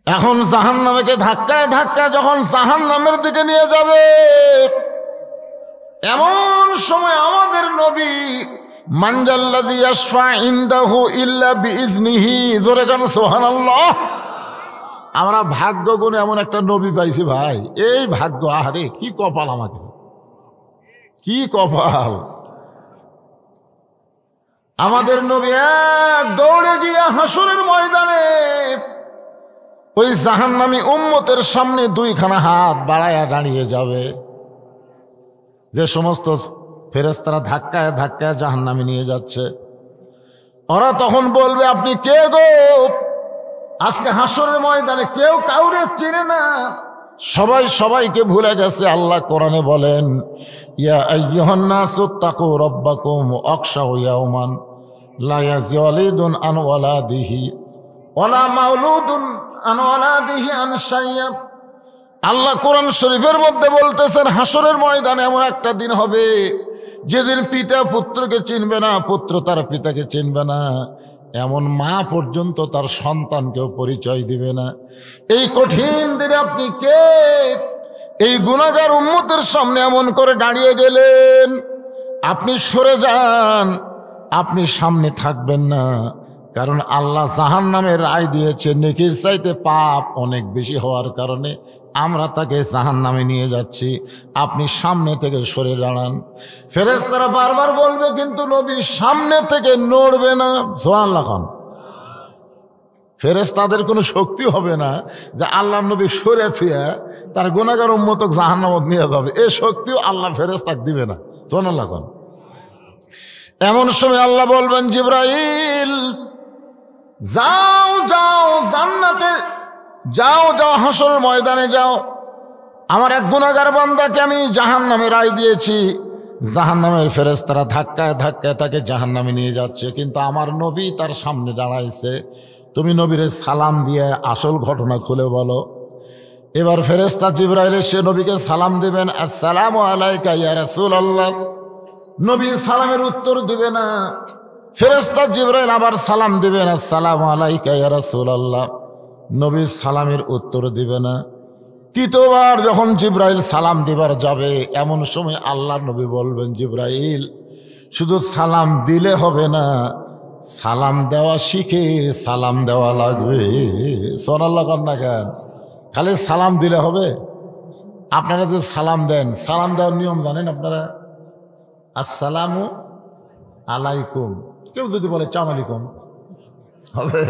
এখন জাহান্নামকে ধাক্কায় ধাক্কায় যখন জাহান্নামের দিকে নিয়ে যাবে, এমন সময় আমাদের নবী মানজাল্লাযী ইয়াশফা ইনদাহু ইল্লা বিইজনিহি, জোরে গান সুবহানাল্লাহ। আমরা ভাগ্য গুণে এমন একটা নবী পাইছি ভাই, এই ভাগ্য, আহারে কি কপাল, আমাকে কি কপাল। আমাদের নবী এক দৌড়ে গিয়ে হাসরের ময়দানে ওই জাহান্নামী উম্মতের সামনে দুইখানা হাত বাড়ায়া দাঁড়িয়ে যাবে। যে সমস্ত ফেরেশতারা ধাক্কায় ধাক্কায় জাহান্নামে নিয়ে যাচ্ছে, ওরা তখন বলবে, আপনি কে গো? আজকে হাসরের ময়দানে কেউ কাউরে চিনে না, সবাই সবাইকে ভুলে গেছে। আল্লাহ কোরআনে বলেন, ইয়া আইয়ুহান নাসু তাকু রাব্বাকুম ওয়াখশাউ ইয়াওমান লা ইয়াজি ওয়ালিদুন আন ওয়ালাদিহি ওয়ালা মাউলুদুন আন ওয়ালাদিহি আন শাইয়্যা। আল্লাহ কোরআন শরীফের মধ্যে বলতেছেন, হাসরের ময়দানে এমন একটা দিন হবে যেদিন পিতা পুত্রকে চিনবে না, পুত্র তার পিতাকে চিনবে না, এমন মা পর্যন্ত তার সন্তানকেও পরিচয় দিবে না। এই কঠিন দিনে আপনি কে? এই গুনাহগার উম্মতের সামনে এমন করে দাঁড়িয়ে গেলেন। আপনি সরে যান, আপনি সামনে থাকবেন না, কারণ আল্লাহ জাহান্নামের রায় দিয়েছে নেকির চাইতে পাপ অনেক বেশি হওয়ার কারণে আমরা তাকে জাহান্নামে নিয়ে যাচ্ছি, আপনি সামনে থেকে সরে দাঁড়ান। ফেরেশতারা বারবার বলবে, কিন্তু নবী সামনে থেকে নড়বে না। সুবহানাল্লাহ। ফেরেশতাদের কোনো শক্তি হবে না যে আল্লাহ নবী সরে থুয়া তার গুনাহগার উম্মতক জাহান্নামে নিয়ে যাবে, এই শক্তিও আল্লাহ ফেরেশতাকে দিবে না। সুবহানাল্লাহ। এমন সময় আল্লাহ বলবেন, জিবরাইল যাও যাও জান্নাতে যাও, যাও হাসরের ময়দানে যাও। আমার এক গুনাহগার বান্দাকে আমি জাহান্নামে রায় দিয়েছি। জাহান্নামের ফেরেশতারা ধাক্কায় ধাক্কায় তাকে জাহান্নামে নিয়ে যাচ্ছে, কিন্তু আমার নবী তার সামনে দাঁড়াইছে। তুমি নবীরে সালাম দিয়ে আসল ঘটনা খুলে বলো। এবার ফেরেশতা জিবরাইল সে নবীকে সালাম দিবেন, আসসালামু আলাইকা ইয়া রাসূলুল্লাহ। নবী সালামের উত্তর দিবে না। ফেরেশতা জিবরাইল আবার সালাম দিবেন, আসসালামু আলাইকা ইয়া রাসূলুল্লাহ। নবী সালামের উত্তর দিবে না। তৃতীয়বার যখন জিবরাইল সালাম দিবার যাবে, এমন সময় আল্লাহর নবী বলবেন, জিবরাইল শুধু সালাম দিলে হবে না, সালাম দেওয়া শিখে সালাম দেওয়া লাগবে। সুবহানাল্লাহ। না কেন খালি সালাম দিলে হবে? আপনারা যে সালাম দেন, সালাম দেওয়ার নিয়ম জানেন আপনারা? আসসালামু আলাইকুম। কেউ যদি বলে চাম আলাইকুম হবে,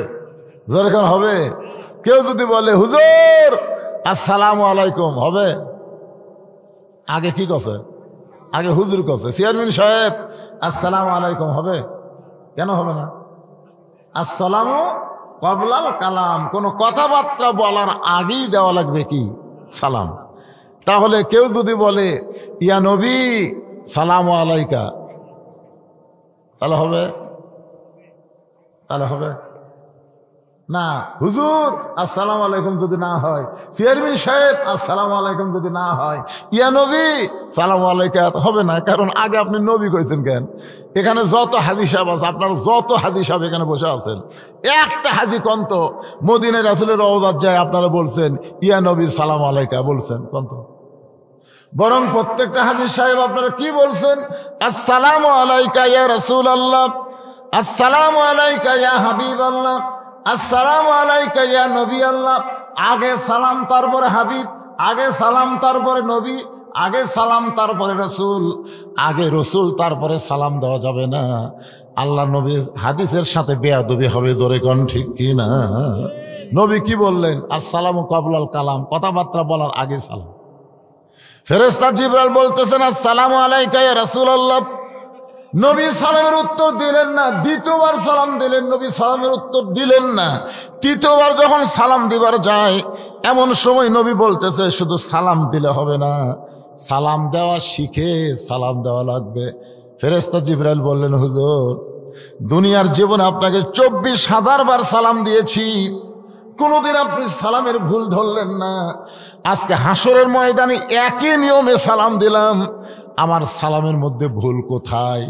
যেরকম হবে। কেউ যদি বলে হুজুর আসসালামু আলাইকুম হবে। আগে কি কছে? আগে হুজুর কছে, চেয়ারম্যান সাহেব আসসালামু আলাইকুম হবে? কেন হবে না? আসসালামু ক্বাবলাল কালাম, কোনো কথাবার্তা বলার আগেই দেওয়া লাগবে কি? সালাম। তাহলে কেউ যদি বলে ইয়া নবী সালামু আলাইকা, তাহলে হবে? তাহলে হবে না। হুজুর আসসালামু আলাইকুম যদি না হয়, চেয়ারম্যান সাহেব আসসালামু আলাইকুম যদি না হয়, ইয়া নবী সালামু আলাইকা হবে না। কারণ আগে আপনি নবী কইছেন কেন? এখানে যত হাজী সাহেব আছে, আপনার যত হাজী সাহেব এখানে বসে আছেন, একটা হাজী কন্ত মদিনার রাসূলের রওজাত যায় আপনারা বলছেন ইয়া নবী সালামু আলাইকা বলছেন কন্ত? বরং প্রত্যেকটা হাজী সাহেব আপনারা কি বলছেন? আসসালামু আলাইকা ইয়া রাসূলুল্লাহ, আসসালামু আলাইকা ইয়া হাবিবাল্লাহ, আসসালামু আলাইকা ইয়া নবী আল্লাহ। আগে সালাম তারপরে হাবিব, আগে সালাম তারপরে নবী, আগে সালাম তারপরে রসুল, আগে রসুল তারপরে সালাম দেওয়া যাবে না। আল্লাহ নবী হাদিসের সাথে বেয়াদবি হবে, জোরে কোন ঠিক কি না? নবী কি বললেন? আসসালামু ক্বাবলাল কালাম, কথাবার্তা বলার আগে সালাম। ফেরেশতা জিবরাইল বলতেছেন আসসালামু আলাইকা ইয়া রাসূলুল্লাহ। নবী সালামের উত্তর দিলেন না। দ্বিতীয়বার সালাম দিলেন, নবী সালামের উত্তর দিলেন না। তৃতীয়বার যখন সালাম দিবার যায়, এমন সময় নবী বলতেছে শুধু সালাম দিলে হবে না, সালাম দেওয়া শিখে সালাম দেওয়া লাগবে। ফেরেশতা জিবরাইল বললেন, হুজুর দুনিয়ার জীবনে আপনাকে 24,000 বার সালাম দিয়েছি, কোনোদিন আপনি সালামের ভুল ধরলেন না। আজকে হাসরের ময়দানে একই নিয়মে সালাম দিলাম, আমার সালামের মধ্যে ভুল কোথায়?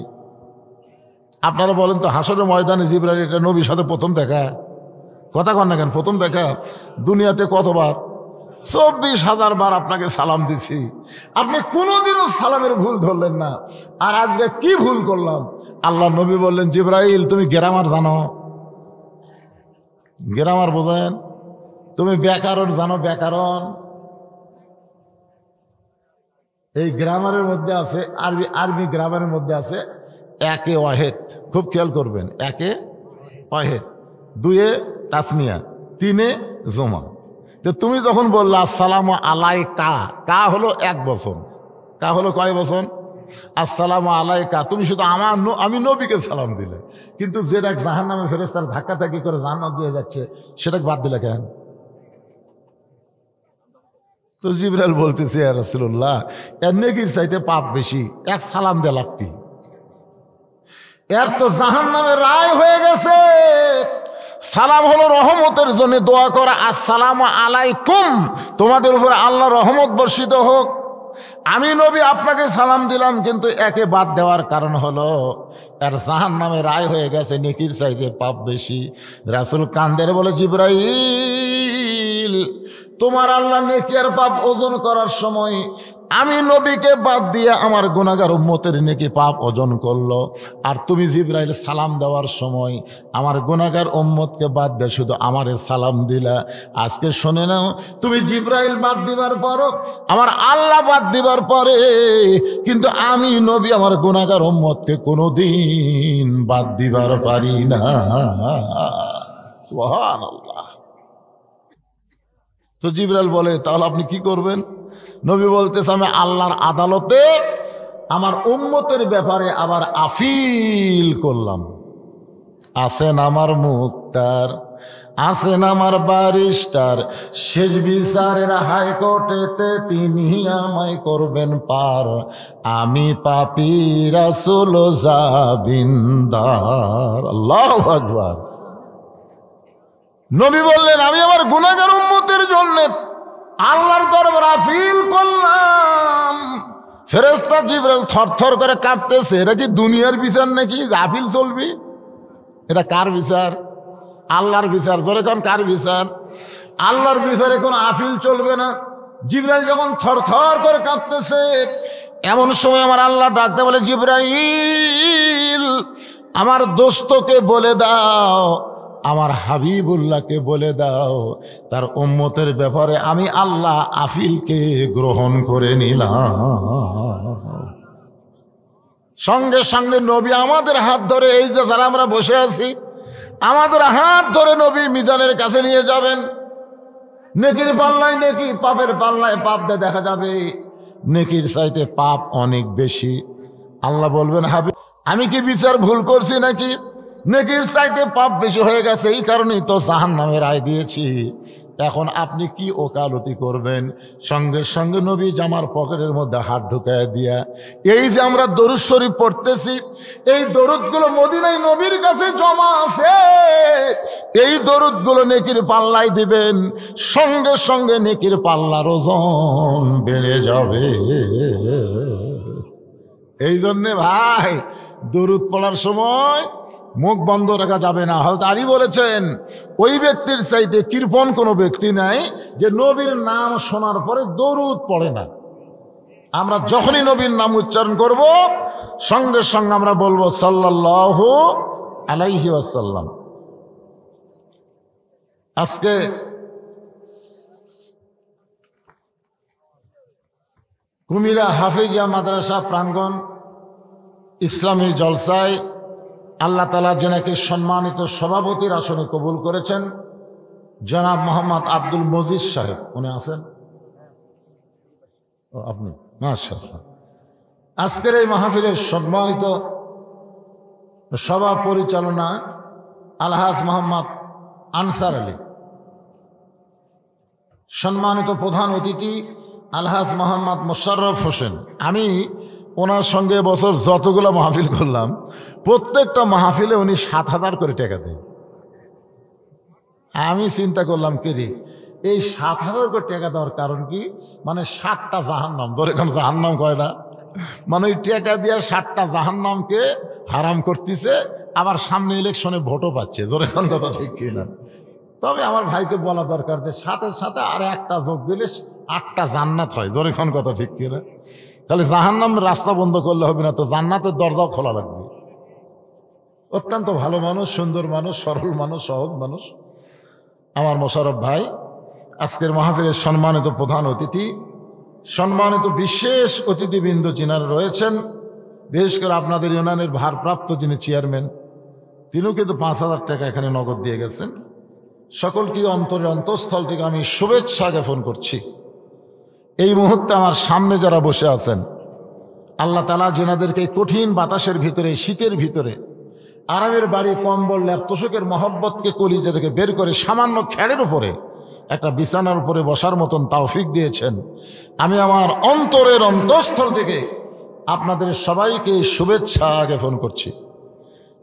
আপনারা বলেন তো, হাসরের ময়দানে জিবরাইল এটা নবীর সাথে প্রথম দেখা? কথা কন না কেন? প্রথম দেখা দুনিয়াতে কতবার? 24,000 বার আপনাকে সালাম দিছি, আপনি কোনোদিনও সালামের ভুল ধরলেন না। আর আজকে কি ভুল করলাম? আল্লাহ নবী বললেন, জিবরাইল তুমি গ্রামার জানো? গ্রামার বোঝেন? তুমি ব্যাকরণ জানো? ব্যাকরণ এই গ্রামারের মধ্যে আছে, আরবি গ্রামারের মধ্যে আছে একে ওয়াহেদ। খুব খেয়াল করবেন, একে ওয়াহেদ, দুয়ে তাসনিয়া, তিনে জমা। তো তুমি যখন বললা আসসালামু আলাইকা, কা হলো 1 বছর, কা হলো কয় বছর? আসসালামু আলাইকা, তুমি শুধু আমি নবীকে সালাম দিলে, কিন্তু যেটা জাহান্নামের ফেরেশতার ধাক্কা ধাক্কি করে জাহান্নাম দিয়ে যাচ্ছে সেটাকে বাদ দিলে কেন? তো জিবরাইল বলতেছে, ইয়া রাসূলুল্লাহ, এর নেকির চাইতে পাপ বেশি, এক সালাম দিয়ে লাভ কি? এর তো জাহান্নামের রায় হয়ে গেছে। সালাম হলো রহমতের জন্য দোয়া করা, আসসালামু আলাইকুম, তোমাদের উপর আল্লাহ রহমত বর্ষিত হোক। আমি নবী আপনাকে সালাম দিলাম, কিন্তু একে বাদ দেওয়ার কারণ হলো এর জাহান্নামের রায় হয়ে গেছে, নেকির চাইতে পাপ বেশি। রাসূল কান্দের বলে, জিবরাইল, তোমার আল্লাহ নেকি আর পাপ ওজন করার সময় আমি নবীকে বাদ দিয়ে আমার গুনাহগার উম্মতের নেকি পাপ ওজন করলো, আর তুমি জিবরাইল সালাম দেওয়ার সময় আমার গুনাহগার উম্মতকে বাদ দিয়ে শুধু আমারে সালাম দিলা। আজকে শুনে নাও, তুমি জিবরাইল বাদ দিবার পরও, আমার আল্লাহ বাদ দিবার পরে, কিন্তু আমি নবী আমার গুনাহগার উম্মতকে কোনোদিন বাদ দিবার পারি না। সুবহানাল্লাহ। তো জিবরাইল বলে, তাহলে আপনি কি করবেন? নবী বলতেছে, আমি আল্লাহর আদালতে আমার উম্মতের ব্যাপারে আবার আপিল করলাম। আছেন আমার মুক্তার, আছেন আমার ব্যারিস্টার, শেষ বিচারের হাইকোর্টেতে তিনি আমায় করবেন পার। আমি পাপী রাসূল জাবিনদার। আল্লাহু আকবার। নবী বললেন, আমি আমার গুনাহগার উম্মতের জন্য আল্লাহর দরবারে আপিল করলাম। ফেরেশতা জিবরাইল থরথর করে কাঁপতেছে। এটা কি দুনিয়ার বিচার নাকি আপিল চলবি? এটা কার বিচার? আল্লাহর বিচার। ধরে কোন কার বিচার? আল্লাহর বিচারে কোনো আপিল চলবে না। জিবরাইল যখন থরথর করে কাঁপতেছে, এমন সময় আমার আল্লাহ ডাকতে বলে, জিবরাইল, আমার দোস্তকে বলে দাও, আমার হাবিবুল্লাহকে বলে দাও, তার উম্মতের ব্যাপারে আমি আল্লাহ আপিলকে গ্রহণ করে নিলাম। সঙ্গে সঙ্গে নবী আমাদের হাত ধরে, এই যে যারা আমরা বসে আছি, আমাদের হাত ধরে নবী মিজানের কাছে নিয়ে যাবেন। নেকির পাল্লায় নেকি, পাপের পাল্লায় পাপ দিয়ে দেখা যাবে নেকির চাইতে পাপ অনেক বেশি। আল্লাহ বলবেন, হাবিব, আমি কি বিচার ভুল করছি নাকি? নেকির চাইতে পাপ বেশি হয়ে গেছে, এই কারণেই তো জাহান্নামের রায় দিয়েছি। এখন আপনি কি ওকালতি করবেন? সঙ্গে সঙ্গে নবী জামার পকেটের মধ্যে হাত ঢুকায় দিয়া, এই যে আমরা দরুদ শরীফ পড়তেছি, এই দরুদগুলো মদিনায় নবীর কাছে জমা আছে, এই দরুদগুলো নেকির পাল্লায় দিবেন, সঙ্গে সঙ্গে নেকির পাল্লার ওজন বেড়ে যাবে। এই জন্যে ভাই, দরুদ পড়ার সময় মুখ বন্ধ রাখা যাবে না। হযরত আলী বলেছেন, ওই ব্যক্তির চাইতে কৃপণ কোনো ব্যক্তি নাই যে নবীর নাম শোনার পরে দরুদ পড়ে না। আমরা যখনই নবীর নাম উচ্চারণ করব, সঙ্গে সঙ্গে আমরা বলবো সাল্লাল্লাহু আলাইহি ওয়াসাল্লাম। আজকে কুমিরা হাফিজিয়া মাদ্রাসা প্রাঙ্গণ ইসলামী জলসায় আল্লাহ তাআলা যেনাকে সম্মানিত সভাপতির আসনে কবুল করেছেন, জনাব মোহাম্মদ আব্দুল মজিদ সাহেব, উনি আছেন? আপনি? মাশাআল্লাহ। আজকের এই মাহফিলের সম্মানিত সভা পরিচালনা আলহাজ মোহাম্মদ আনসার আলী, সম্মানিত প্রধান অতিথি আলহাজ মোহাম্মদ মোশাররফ হোসেন। আমি ওনার সঙ্গে বছর যতগুলো মাহফিল করলাম, প্রত্যেকটা মাহফিলে উনি 7,000 করে টাকা দেয়। আমি চিন্তা করলাম, কে রে, এই 7,000 করে টাকা দেওয়ার কারণ কি? মানে 7টা জাহান্নাম, ধরে এখন জাহান্নাম কয়টা, মানে ওই টাকা দিয়ে 7টা জাহান্নামকে হারাম করতেছে, আবার সামনে ইলেকশনে ভোটও পাচ্ছে। ধরে এখন কথা ঠিক কিনা? তবে আমার ভাইকে বলা দরকার যে সাথে সাথে আর একটা যোগ দিলে 8টা জান্নাত হয়। জোরেখন কথা ঠিক কিনা? তাহলে জাহান্নামের রাস্তা বন্ধ করলে হবে না, তো জান্নাতের দরজাও খোলা লাগবে। অত্যন্ত ভালো মানুষ, সুন্দর মানুষ, সরল মানুষ, সহজ মানুষ আমার মোশাররফ ভাই। আজকের মাহফিলের সম্মানিত প্রধান অতিথি, সম্মানিত বিশেষ অতিথিবৃন্দ যিনারা রয়েছেন, বিশেষ করে আপনাদের ইউনিয়নের ভারপ্রাপ্ত যিনি চেয়ারম্যান, তিনিও কিন্তু 5,000 টাকা এখানে নগদ দিয়ে গেছেন। সকলকে অন্তরের অন্তঃস্থল থেকে আমি শুভেচ্ছা জ্ঞাপন করছি। এই মুহূর্তে আমার সামনে যারা বসে আছেন, আল্লাহ তাআলা যেনাদেরকে কঠিন বাতাসের ভিতরে, শীতের ভিতরে আরামের বাড়ি, কম্বল, ল্যাপ তোষকের মহব্বতকে কলিজা থেকে বের করে সামান্য খেড়ের উপরে একটা বিছানার উপরে বসার মতন তৌফিক দিয়েছেন, আমি আমার অন্তরের অন্তঃস্থল থেকে আপনাদের সবাইকে শুভেচ্ছা জ্ঞাপন করছি।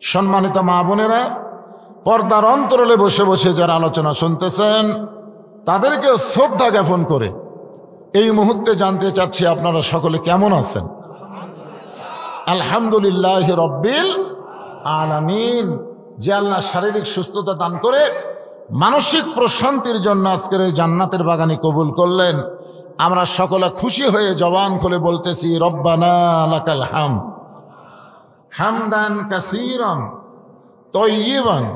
সম্মানিত মা বোনেরা, পর্দার অন্তরালে বসে বসে যারা আলোচনা শুনতেছেন, তাদেরকে শ্রদ্ধা জ্ঞাপন করে এই মুহূর্তে জানতে চাচ্ছি আপনারা সকলে কেমন আছেন? আলহামদুলিল্লাহ রব্বিল আলামিন। যে আল্লাহ শারীরিক সুস্থতা দান করে মানসিক প্রশান্তির জন্য আজকের এই জান্নাতের বাগানে কবুল করলেন, আমরা সকলে খুশি হয়ে জবান খুলে বলতেছি রব্বানা লাকাল হামদ হামদান কাসীরান তাইয়িবান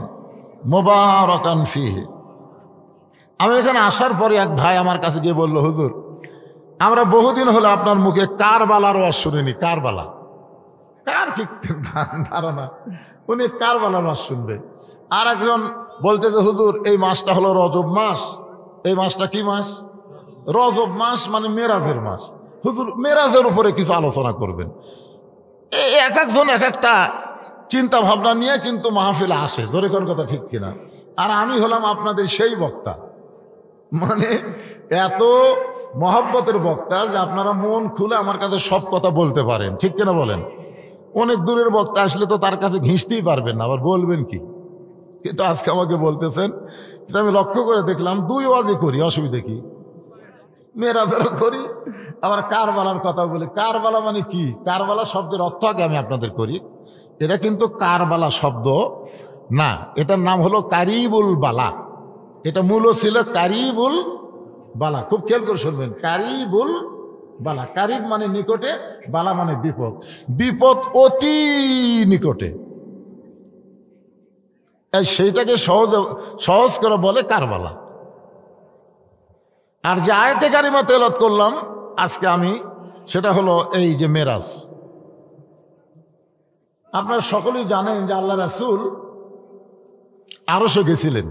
মুবারাকান ফীহি। আমি এখানে আসার পরে এক ভাই আমার কাছে গিয়ে বলল, হুজুর আমরা বহুদিন হলো আপনার মুখে কারবালার ওয়াজ শুনিনি। কারবালা কার কি ধারণা, উনি কারবালার ওয়াজ শুনবে। আর একজন বলতে যে হুজুর এই মাসটা হলো রজব মাস। এই মাসটা কি মাস? রজব মাস, মানে মেরাজের মাস। হুজুর মেরাজের উপরে কিছু আলোচনা করবেন। এক একজন এক একটা চিন্তা ভাবনা নিয়ে কিন্তু মাহফিলে আসে। জোরে কোন কথা ঠিক কিনা? আর আমি হলাম আপনাদের সেই বক্তা, মানে এত মহব্বতের বক্তা যে আপনারা মন খুলে আমার কাছে সব কথা বলতে পারেন। ঠিক কিনা বলেন? অনেক দূরের বক্তা আসলে তো তার কাছে ঘিঁচতেই পারবেন না, আবার বলবেন কি। কিন্তু আজকে আমাকে বলতেছেন, এটা আমি লক্ষ্য করে দেখলাম, 2 ওয়াজই করি, অসুবিধা কি? মেরাজেরও করি, আবার কারবালার কথা বলি। কারবালা মানে কি? কারবালা শব্দের অর্থ আগে আমি আপনাদের করি। এটা কিন্তু কারবালা শব্দ না, এটার নাম হলো কারিবুল বালা। এটা মূল ছিল কারিবুল বালা। খুব খেয়াল করে শুনবেন, কারিবুল বালা। কারিব মানে নিকটে, বালা মানে বিপদ। বিপদ অতি নিকটে, সেইটাকে সহজ করে বলে কারবালা। আর যে আয়াতে কারিমা তেলাওয়াত করলাম আজকে আমি, সেটা হলো এই যে মেরাজ। আপনারা সকলেই জানেন যে আল্লাহ রাসূল আরশে গেছিলেন।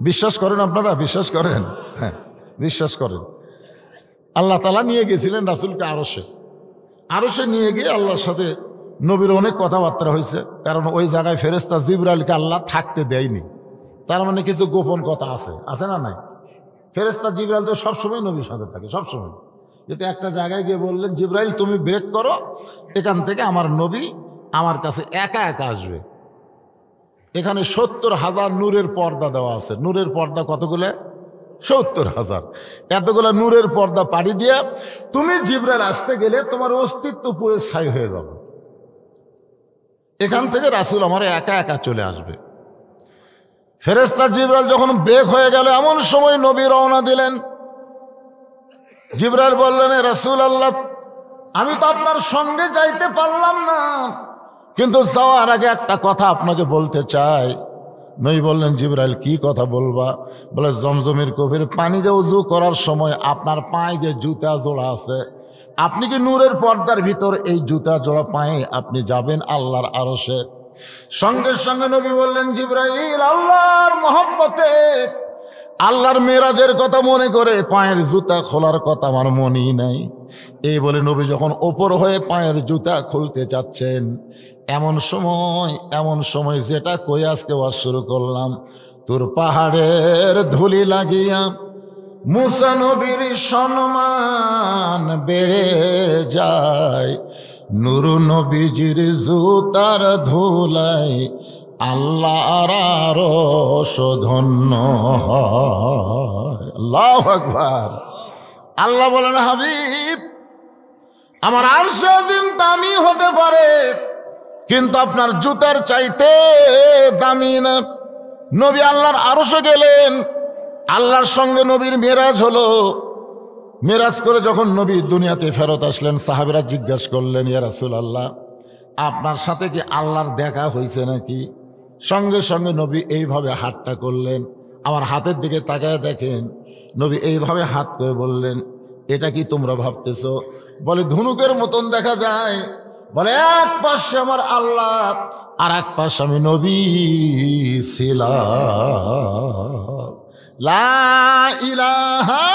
বিশ্বাস করেন আপনারা? বিশ্বাস করেন? হ্যাঁ, বিশ্বাস করেন। আল্লাহ তাআলা নিয়ে গেছিলেন রাসূলকে আরশে। আরশে নিয়ে গিয়ে আল্লাহর সাথে নবীর অনেক কথাবার্তা হয়েছে, কারণ ওই জায়গায় ফেরেশতা জিবরাইলকে আল্লাহ থাকতে দেয়নি। তার মানে কিছু গোপন কথা আছে, আছে না নাই? ফেরেশতা জিবরাইল তো সবসময় নবীর সাথে থাকে, সবসময়। যেটা একটা জায়গায় গিয়ে বললেন, জিবরাইল তুমি ব্রেক করো, এখান থেকে আমার নবী আমার কাছে একা একা আসবে। এখানে 70,000 নূরের পর্দা দেওয়া আছে। নূরের পর্দা কতগুলো? 70,000। এতগুলা নূরের পর্দা পাড়ি দিয়ে তুমি জিবরাইল আসতে গেলে তোমার অস্তিত্ব পুরো ছাই হয়ে যাবে। এখান থেকে রাসূল আমার একা একা চলে আসবে। ফেরেশতা জিবরাইল যখন ব্রেক হয়ে গেল, এমন সময় নবী রওনা দিলেন। জিবরাইল বললেন, রাসূলুল্লাহ আমি তো আপনার সঙ্গে যাইতে পারলাম না, কিন্তু যাওয়ার আগে একটা কথা আপনাকে বলতে চাই। নবী বললেন, জিবরাইল কি কথা বলবা? বলে, জমজমের কূপের পানি দিয়ে ওযু করার সময় আপনার পায়ে যে জুতা জোড়া আছে, আপনি কি নূরের পর্দার ভিতর এই জুতা জোড়া পায়ে আপনি যাবেন আল্লাহর আরশে? সঙ্গে সঙ্গে নবী বললেন, জিবরাইল আল্লাহর মহব্বতে, আল্লাহর মেরাজের কথা মনে করে পায়ের জুতা খোলার কথা আমার মনেই নাই। এই বলে নবী যখন ওপর হয়ে পায়ের জুতা খুলতে যাচ্ছেন, এমন সময় যেটা কই আজকে ওয়াজ শুরু করলাম, তোর পাহাড়ের ধুলি লাগিয়া মুসা নবীর সম্মান বেড়ে যায়, নূর নবীজির জুতার ধুলাই আল্লাহর আরশ ধন্য হয়। আল্লাহু আকবার। আল্লাহ বলেন, হাবিব আমার আরশ আযীম দামি হতে পারে, কিন্তু আপনার জুতার চাইতে দামি না। নবী আল্লাহর আরশে গেলেন, আল্লাহর সঙ্গে নবীর মেরাজ হলো। মেরাজ করে যখন নবী দুনিয়াতে ফেরত আসলেন, সাহাবীরা জিজ্ঞাসা করলেন, ইয়া রাসূলুল্লাহ, আপনার সাথে কি আল্লাহর দেখা হয়েছে নাকি? সঙ্গে সঙ্গে নবী এইভাবে হাতটা করলেন, আমার হাতের দিকে তাকায় দেখেন, নবী এইভাবে হাত করে বললেন, এটা কি তোমরা ভাবতেছ? বলে ধনুকের মতন দেখা যায়। বলে এক পাশে আমার আল্লাহ আর এক পাশে আমি নবী ছিলাম। লা ইলাহা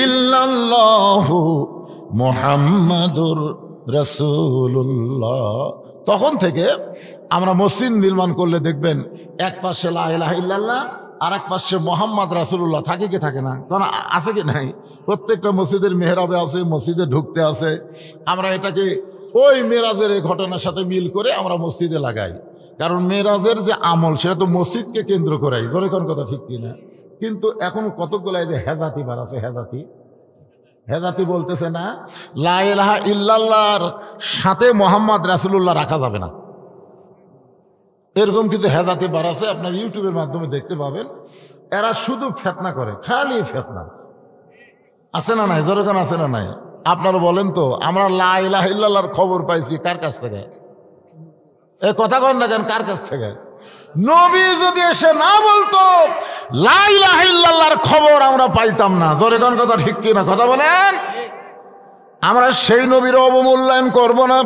ইল্লাল্লাহু মুহাম্মাদুর রাসূলুল্লাহ। তখন থেকে আমরা মসজিদ নির্মাণ করলে দেখবেন এক পাশে লা ইলাহা ইল্লাল্লাহ আর এক পাশে মোহাম্মদ রাসূলুল্লাহ থাকে কি থাকে না? কারণ আছে কি নাই? প্রত্যেকটা মসজিদের মেহরাবে আছে, মসজিদে ঢুকতে আছে। আমরা এটাকে ওই মেরাজের এই ঘটনার সাথে মিল করে আমরা মসজিদে লাগাই, কারণ মেরাজের যে আমল সেটা তো মসজিদকে কেন্দ্র করাই। ধরে কোন কথা ঠিক কিনা? কিন্তু এখন কতগুলো যে হেজাতি বার আছে, হেজাতি বলতেছে না লা ইলাহা ইল্লাল্লাহর সাথে মোহাম্মদ রাসূলুল্লাহ রাখা যাবে না। এরকম কিছু হেজাতি বার আছে, আপনার ইউটিউবের মাধ্যমে দেখতে পাবেন। এরা শুধু ফেতনা করে, খালি ফেতনা। আছে না নাই? জোরে কোন আছে না নাই? আপনারা বলেন তো, আমরা লা ইলাহা ইল্লাল্লাহর খবর পাইছি কার কাছ থেকে? এ কথা কন না কেন, কার কাছ থেকে? নবী যদি এসে না বলতো লা ইলাহা ইল্লাল্লাহর খবর আমরা পাইতাম না। জোরে কোন কথা ঠিক কিনা? কথা বলেন। আমরা সেই নবীর অবমূল্যায়ন করব না।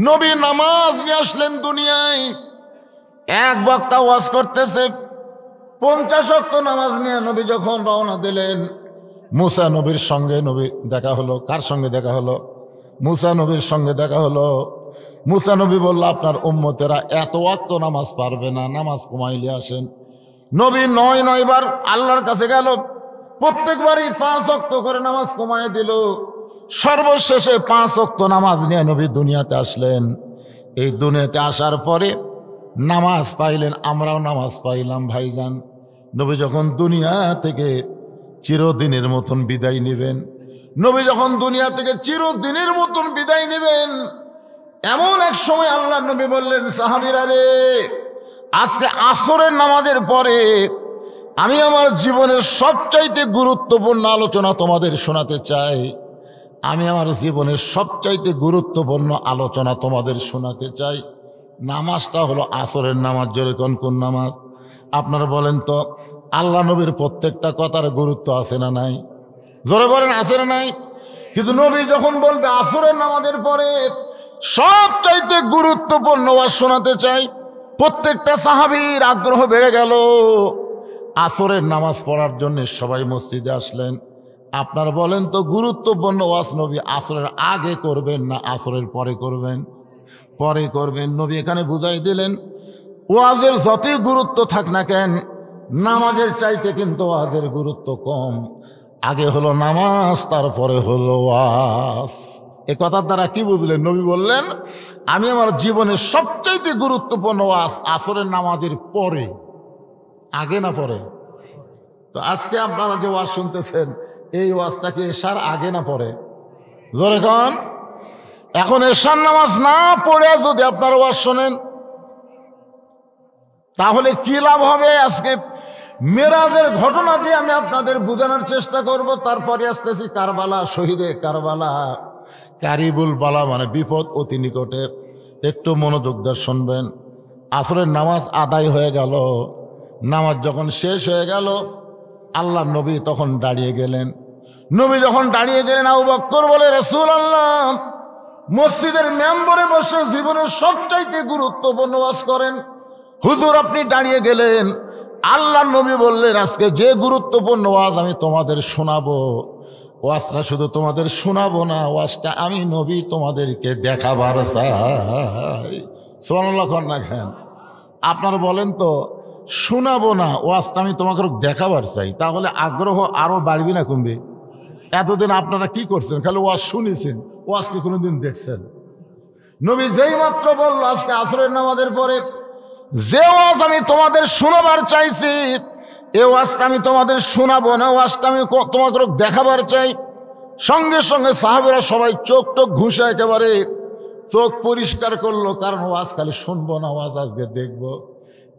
নবী নামাজ নিয়ে আসলেন দুনিয়ায়, এক বক্তা ওয়াজ করতেছে, 50 ওয়াক্ত নামাজ নিয়ে নবী যখন রওনা দিলেন, মুসা নবীর সঙ্গে নবী দেখা হলো। কার সঙ্গে দেখা হলো? মুসা নবীর সঙ্গে দেখা হলো। মুসা নবী বলল, আপনার উম্মতেরা এত ওয়াক্ত নামাজ পারবে না, নামাজ কমাইলে আসেন। নবী 9 বার আল্লাহর কাছে গেল, প্রত্যেকবারই 5 ওয়াক্ত করে নামাজ কমায় দিল। সর্বশেষে 5 ওয়াক্ত নামাজ নিয়ে নবী দুনিয়াতে আসলেন। এই দুনিয়াতে আসার পরে নামাজ পাইলেন, আমরাও নামাজ পাইলাম। ভাইজান, নবী যখন দুনিয়া থেকে চিরদিনের মতন বিদায় নেবেন, নবী যখন দুনিয়া থেকে চিরদিনের মতন বিদায় নেবেন, এমন এক সময় আল্লাহ নবী বললেন, সাহাবীরা রে, আজকে আসরের নামাজের পরে আমি আমার জীবনের সবচাইতে গুরুত্বপূর্ণ আলোচনা তোমাদের শোনাতে চাই। আমি আমার জীবনের সবচাইতে গুরুত্বপূর্ণ আলোচনা তোমাদের শোনাতে চাই। নামাজটা হলো আসরের নামাজ। জোরে কোন কোন নামাজ? আপনারা বলেন তো, আল্লাহ নবীর প্রত্যেকটা কথার গুরুত্ব আছে না নাই? জোরে বলেন, আছে না নাই? কিন্তু নবী যখন বলবে আসরের নামাজের পরে সবচাইতে গুরুত্বপূর্ণ ওয়াজ শোনাতে চাই, প্রত্যেকটা সাহাবীর আগ্রহ বেড়ে গেল। আসরের নামাজ পড়ার জন্য সবাই মসজিদে আসলেন। আপনারা বলেন তো, গুরুত্বপূর্ণ ওয়াজ নবী আসরের আগে করবেন না আসরের পরে করবেন? পরে করবেন। নবী এখানে বুঝাই দিলেন, ওয়াজের যতই গুরুত্ব থাক না কেন, নামাজের চাইতে কিন্তু ওয়াজের গুরুত্ব কম। আগে হলো নামাজ, তারপরে হলো ওয়াজ। এ কথার দ্বারা কি বুঝলেন? নবী বললেন, আমি আমার জীবনের সবচাইতে গুরুত্বপূর্ণ ওয়াজ আসরের নামাজের পরে, আগে না পরে। তো আজকে আপনারা যে ওয়াজ শুনতেছেন, এই ওয়াজটাকে এশার আগে না পরে? জোরে কোন। এখন এশার নামাজ না পড়ে যদি আপনারা ওয়াজ শোনেন, তাহলে কি লাভ হবে? আজকে মেরাজের ঘটনা দিয়ে আমি আপনাদের বোঝানোর চেষ্টা করব। তারপরে আসতেছি কারবালা, শহীদে কারবালা। কারিবুল বালা মানে বিপদ অতি নিকটে। একটু মনোযোগ দিয়ে শুনবেন। আসরের নামাজ আদায় হয়ে গেল। নামাজ যখন শেষ হয়ে গেল, আল্লাহ নবী তখন দাঁড়িয়ে গেলেন। নবী যখন দাঁড়িয়ে গেলেন, আবু বকর বলে, রাসূলুল্লাহ, মসজিদের মেম্বরে বসে জীবনের সবচাইতে গুরুত্বপূর্ণ ওয়াজ করেন। হুজুর, আপনি দাঁড়িয়ে গেলেন। আল্লাহ নবী বললেন, আজকে যে গুরুত্বপূর্ণ ওয়াজ আমি তোমাদের শোনাবো, ওয়াজটা শুধু তোমাদের শোনাবো না, ওয়াজটা আমি নবী তোমাদেরকে দেখাবার চাই। সুবহানাল্লাহ না কেন? আপনারা বলেন তো, শোনাবো না, ওয়াজটা আমি তোমাকে দেখাবার চাই, তাহলে আগ্রহ আরো বাড়বে না কমবে? এতদিন আপনারা কি করছেন? খালি ওয়াজ শুনেছেন, ওয়াজ কি কোনোদিন দেখছেন? নবী যেই মাত্র বলল, আজকে আসরের নামাজের পরে যে ওয়াজ আমি তোমাদের শোনাবার চাইছি, এ ওয়াজটা আমি তোমাদের শোনাবো না, ওয়াজটা আমি তোমাকে দেখাবার চাই। সঙ্গে সঙ্গে সাহাবীরা সবাই চোখ টোক ঘুষে একেবারে চোখ পরিষ্কার করলো, কারণ ওয়াজ খালি শুনবো না, ওয়াজ আজকে দেখবো।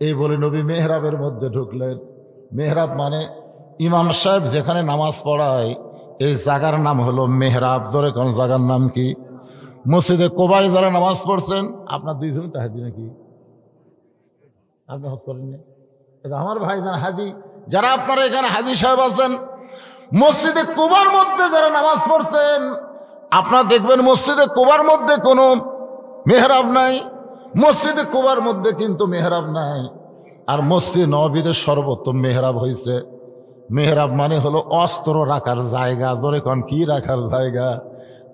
এই বলে নবী মেহরাবের মধ্যে ঢুকলেন। মেহরাব মানে ইমাম সাহেব যেখানে নামাজ পড়ায় এই জায়গার নাম হলো মেহরাব। ধরে কোন জায়গার নাম কি? মসজিদে কোবায় যারা নামাজ পড়ছেন, আপনার দুইজন তো হাজি নাকি? আপনি হজ করেননি? আমার ভাই যারা হাজি, যারা আপনারা এখানে হাজি সাহেব আছেন, মসজিদে কুবার মধ্যে যারা নামাজ পড়ছেন, আপনারা দেখবেন মসজিদে কুবার মধ্যে কোনো মেহরাব নাই। মসজিদে কুবার মধ্যে কিন্তু মেহরাব নাই। আর মসজিদ নববীতে সর্বোত্তম মেহরাব হয়েছে। মেহরাব মানে হলো অস্ত্র রাখার জায়গা। জোরে কোন কি রাখার জায়গা?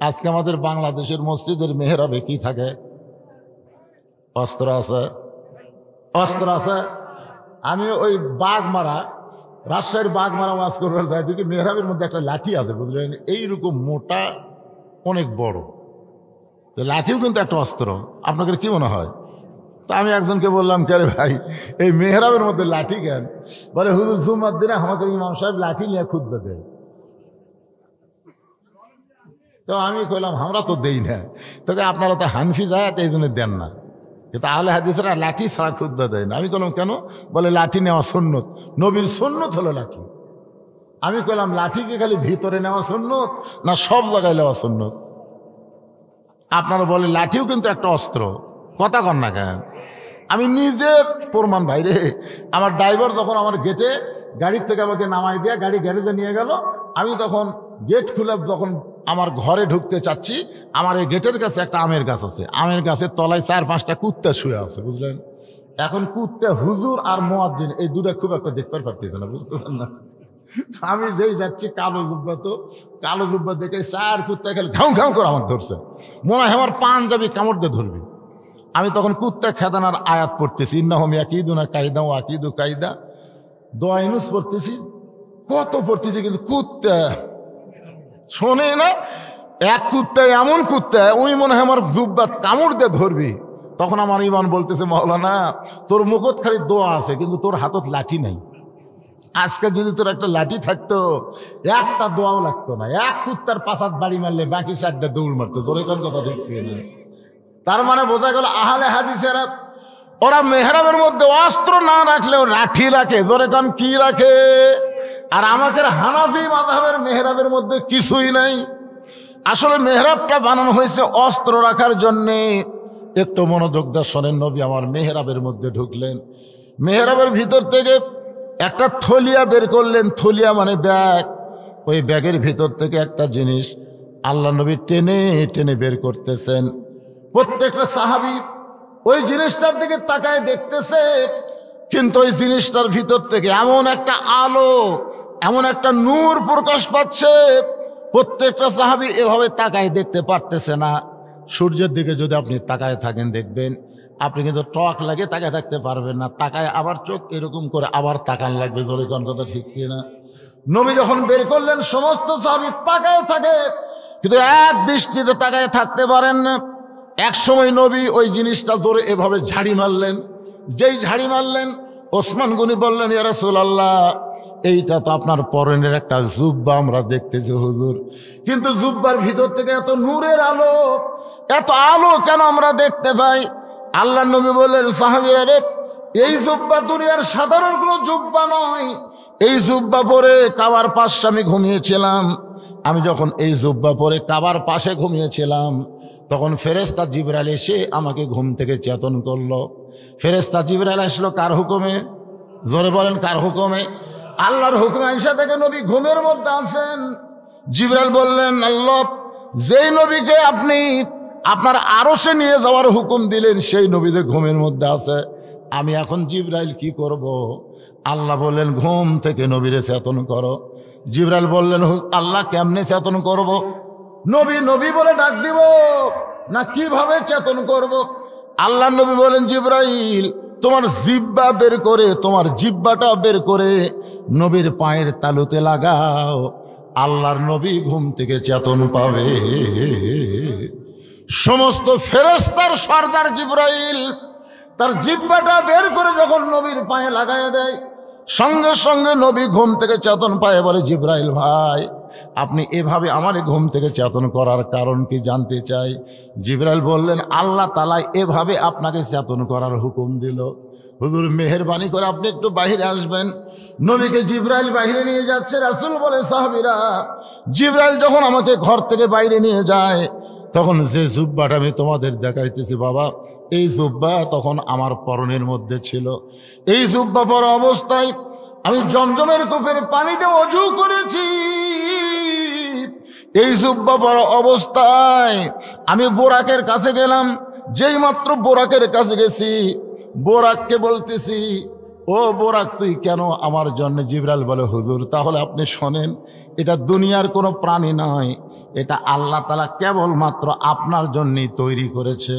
আজকে আমাদের বাংলাদেশের মসজিদের মেহরাবে কি থাকে? অস্ত্র আছে, অস্ত্র আছে। আমি ওই বাগমারা, রাজশাহীর বাগমারা ওয়াজ করবার যাই, দেখি মেহরাবের মধ্যে একটা লাঠি আছে, বুঝলেন? এইরকম মোটা, অনেক বড়। তো লাঠিও কিন্তু একটা অস্ত্র। আপনাদের কি মনে হয়? তো আমি একজনকে বললাম, কে রে ভাই, এই মেহরাবের মধ্যে লাঠি কেন? বলে হুজুর জুম্মার দিনে আমাকে ইমাম সাহেব লাঠি নিয়ে খুতবা দেয়। তো আমি কইলাম আমরা তো দেই না। তোকে আপনারা তো হানফি জায়াত, এই জন্য দেন না। কিন্তু আহলে হাদিসরা লাঠি ছাড়া খুতবা দেয় না। আমি কইলাম কেন? বলে লাঠি নেওয়া সুন্নত, নবীর সুন্নত হলো লাঠি। আমি কইলাম লাঠিকে খালি ভিতরে নেওয়া সুন্নত না সব জায়গায় নেওয়া সুন্নত? আপনারা বলে লাঠিও কিন্তু একটা অস্ত্র। কথা কন না কেন? আমি নিজের প্রমাণ ভাই রে। আমার ড্রাইভার যখন আমার গেটে গাড়ির থেকে আমাকে নামাই দিয়ে গাড়ি গ্যারেজে নিয়ে গেল, আমি তখন গেট খুলে যখন আমার ঘরে ঢুকতে চাচ্ছি, আমার এই গেটের কাছে একটা আমের গাছ আছে। আমের গাছের তলায় 4-5টা কুত্তা শুয়ে আছে, বুঝলেন? এখন কুত্তা হুজুর আর মুয়াজ্জিন এই দুটা খুব একটা দেখতে পারতেছে না, বুঝতেছেন না? আমি যেই যাচ্ছি কালো জুব্বা, তো কালো জুব্বা দেখে 4 কুত্তা খেলে ঘাউ ঘাউ করে আমার ধরছে। মনে হয় আমার পাঞ্জাবি কামড় দিয়ে ধরবি। আমি তখন কুত্তা খেদানার আয়াত পড়তেছি, ইন্নাহুম ইয়াকিদুনা কায়দা ওয়া আকিদু কায়দা, দোয়া ইউনূস পড়তেছি, কত পড়তেছি, কিন্তু কুত্তা শোনে না। এক কুত্তা, এমন কুত্তা, ওই মনে হয় আমার জুব্বা কামড় দিয়ে ধরবি। তখন আমার ইমান বলতেছে, মাওলানা তোর মুখত খালি দোয়া আছে, কিন্তু তোর হাতত লাঠি নাই। আজকে যদি তোর একটা লাঠি থাকতো, একটা দোয়াও লাগতো না। এক কুত্তার পাশাত বাড়ি মারলে বাকি 4টা দৌড় মারতো। তোর কোন কথা দেখতে না? তার মানে বোঝা গেল আহলে হাদিসেরা ওরা মেহরাবের মধ্যে অস্ত্র না রাখলেও লাঠি রাখে। জোরে কান কি রাখে? আর আমাদের হানাফি মাযহাবের মেহরাবের মধ্যে কিছুই নাই। আসলে মেহরাবটা বানানো হয়েছে অস্ত্র রাখার জন্যে। একটু মনোযোগ দিয়ে শোনেন, নবী আমার মেহরাবের মধ্যে ঢুকলেন, মেহরাবের ভিতর থেকে একটা থলিয়া বের করলেন। থলিয়া মানে ব্যাগ। ওই ব্যাগের ভিতর থেকে একটা জিনিস আল্লাহ নবী টেনে টেনে বের করতেছেন। প্রত্যেকটা সাহাবী ওই জিনিসটার দিকে তাকায় দেখতেছে, কিন্তু ওই জিনিসটার ভিতর থেকে এমন একটা আলো, এমন একটা নূর প্রকাশ পাচ্ছে, প্রত্যেকটা সাহাবী এভাবে তাকায় দেখতে পারতেছে না। সূর্যের দিকে যদি আপনি তাকায় থাকেন, দেখবেন আপনি কিন্তু টক লাগে তাকায় থাকতে পারবেন না। তাকায় আবার চোখ এরকম করে আবার তাকান লাগবে। জোরে কোন কথা ঠিক কিনা? নবী যখন বের করলেন, সমস্ত সাহাবী তাকায় থাকে, কিন্তু এক দৃষ্টিতে তাকায় থাকতে পারেন না। এক সময় নবী ওই জিনিসটা জোরে এভাবে ঝাড়ি মারলেন। যেই ঝাড়ি মারলেন, ওসমান গনি বললেন, ইয়া রাসূলুল্লাহ, এইটা তো আপনার পরনের একটা জুব্বা আমরা দেখতেছি হুজুর, কিন্তু জুব্বার ভিতর থেকে এত নূরের আলো, এত আলো কেন আমরা দেখতে পাই? আল্লাহ নবী বললেন, সাহাবীরা রে, এই জুব্বা দুনিয়ার সাধারণ কোনো জুব্বা নয়। এই জুব্বা পরে কাবার পাশে আমি ঘুমিয়েছিলাম। আমি যখন এই জুব্বা পরে কাবার পাশে ঘুমিয়েছিলাম, তখন ফেরেশতা জিবরাইল এসে আমাকে ঘুম থেকে চেতন করলো। ফেরেশতা জিবরাইল আসলো কার হুকুমে? জোরে বলেন, কার হুকুমে? আল্লাহর হুকুমে আয়েশা থেকে নবী ঘুমের মধ্যে আছেন। জিবরাইল বললেন, আল্লাহ যেই নবীকে আপনি আপনার আরশে নিয়ে যাওয়ার হুকুম দিলেন, সেই নবী যে ঘুমের মধ্যে আছে, আমি এখন জিবরাইল কি করব? আল্লাহ বললেন, ঘুম থেকে নবীরে চেতন করো। জিবরাইল বললেন, আল্লাহ কেমনে চেতন করব? নবী নবী বলে ডাক দিব না কিভাবে চেতন করব? আল্লাহ নবী বলেন, জিবরাইল তোমার জিব্বা বের করে, তোমার জিব্বাটা বের করে নবীর পায়ের তালুতে লাগাও, আল্লাহর নবী ঘুম থেকে চেতন পাবে। সমস্ত ফেরেশতার সর্দার জিবরাইল তার জিব্বাটা বের করে যখন নবীর পায়ে লাগায় দেয়, সঙ্গে সঙ্গে নবী ঘুম থেকে চেতন পায়, বলে জিব্রাইল ভাই আপনি এভাবে আমার ঘুম থেকে চেতন করার কারণ কি জানতে চাই। জিব্রাইল বললেন আল্লাহ তাআলা এভাবে আপনাকে চেতন করার হুকুম দিল। হুজুর মেহেরবানি করে আপনি একটু বাইরে আসবেন। নবীকে জিব্রাইল বাইরে নিয়ে যাচ্ছে। রাসূল বলে সাহাবীরা, জিব্রাইল যখন আমাকে ঘর থেকে বাইরে নিয়ে যায় তখন যে জুব্বাটা আমি তোমাদের দেখাইতেছি বাবা, এই জুব্বা তখন আমার পরনের মধ্যে ছিল। এই জুব্বা পরা অবস্থায় আমি জমজমের কূপের পানিতে ওযু করেছি। এই জুব্বা পরা অবস্থায় আমি বোরাকের কাছে গেলাম। যেই মাত্র বোরাকের কাছে গেছি, বোরাককে বলতেছি ও বোরাক তুই কেন আমার জন্য? জিব্রাইল বলে হুজুর তাহলে আপনি শোনেন, এটা দুনিয়ার কোনো প্রাণী নয়, এটা আল্লাহ তাআলা কেবলমাত্র আপনার জন্যই তৈরি করেছে।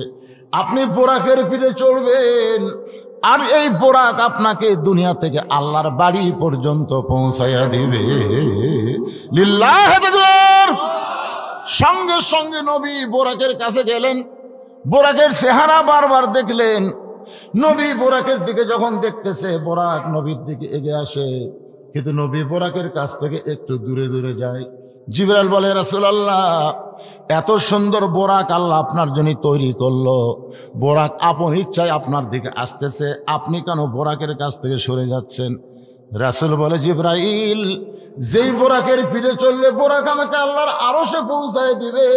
আপনি বোরাকের পিঠে চড়বেন আর এই বোরাক আপনাকে দুনিয়া থেকে আল্লাহর বাড়ি পর্যন্ত পৌঁছাইয়া দিবে। লিল্লাহ তাকবীর। সঙ্গে সঙ্গে নবী বোরাকের কাছে গেলেন, বোরাকের চেহারা বারবার দেখলেন। নবী বোরাকের দিকে যখন দেখতেছে, বোরাক নবীর দিকে এগিয়ে আসে, কিন্তু নবী বোরাকের কাছ থেকে একটু দূরে দূরে যায়। জিবরাইল বলে রাসূলুল্লাহ এত সুন্দর বোরাক আল্লাহ আপনার জন্য তৈরি করলো, বোরাক আপন ইচ্ছায় আপনার দিকে আসতেছে, আপনি কেন বোরাকের কাছ থেকে সরে যাচ্ছেন? রাসূল বলে জিবরাইল যেই বোরাকের পিঠে চললে বোরাক আমাকে আল্লাহর আরশে পৌঁছায় দিবে,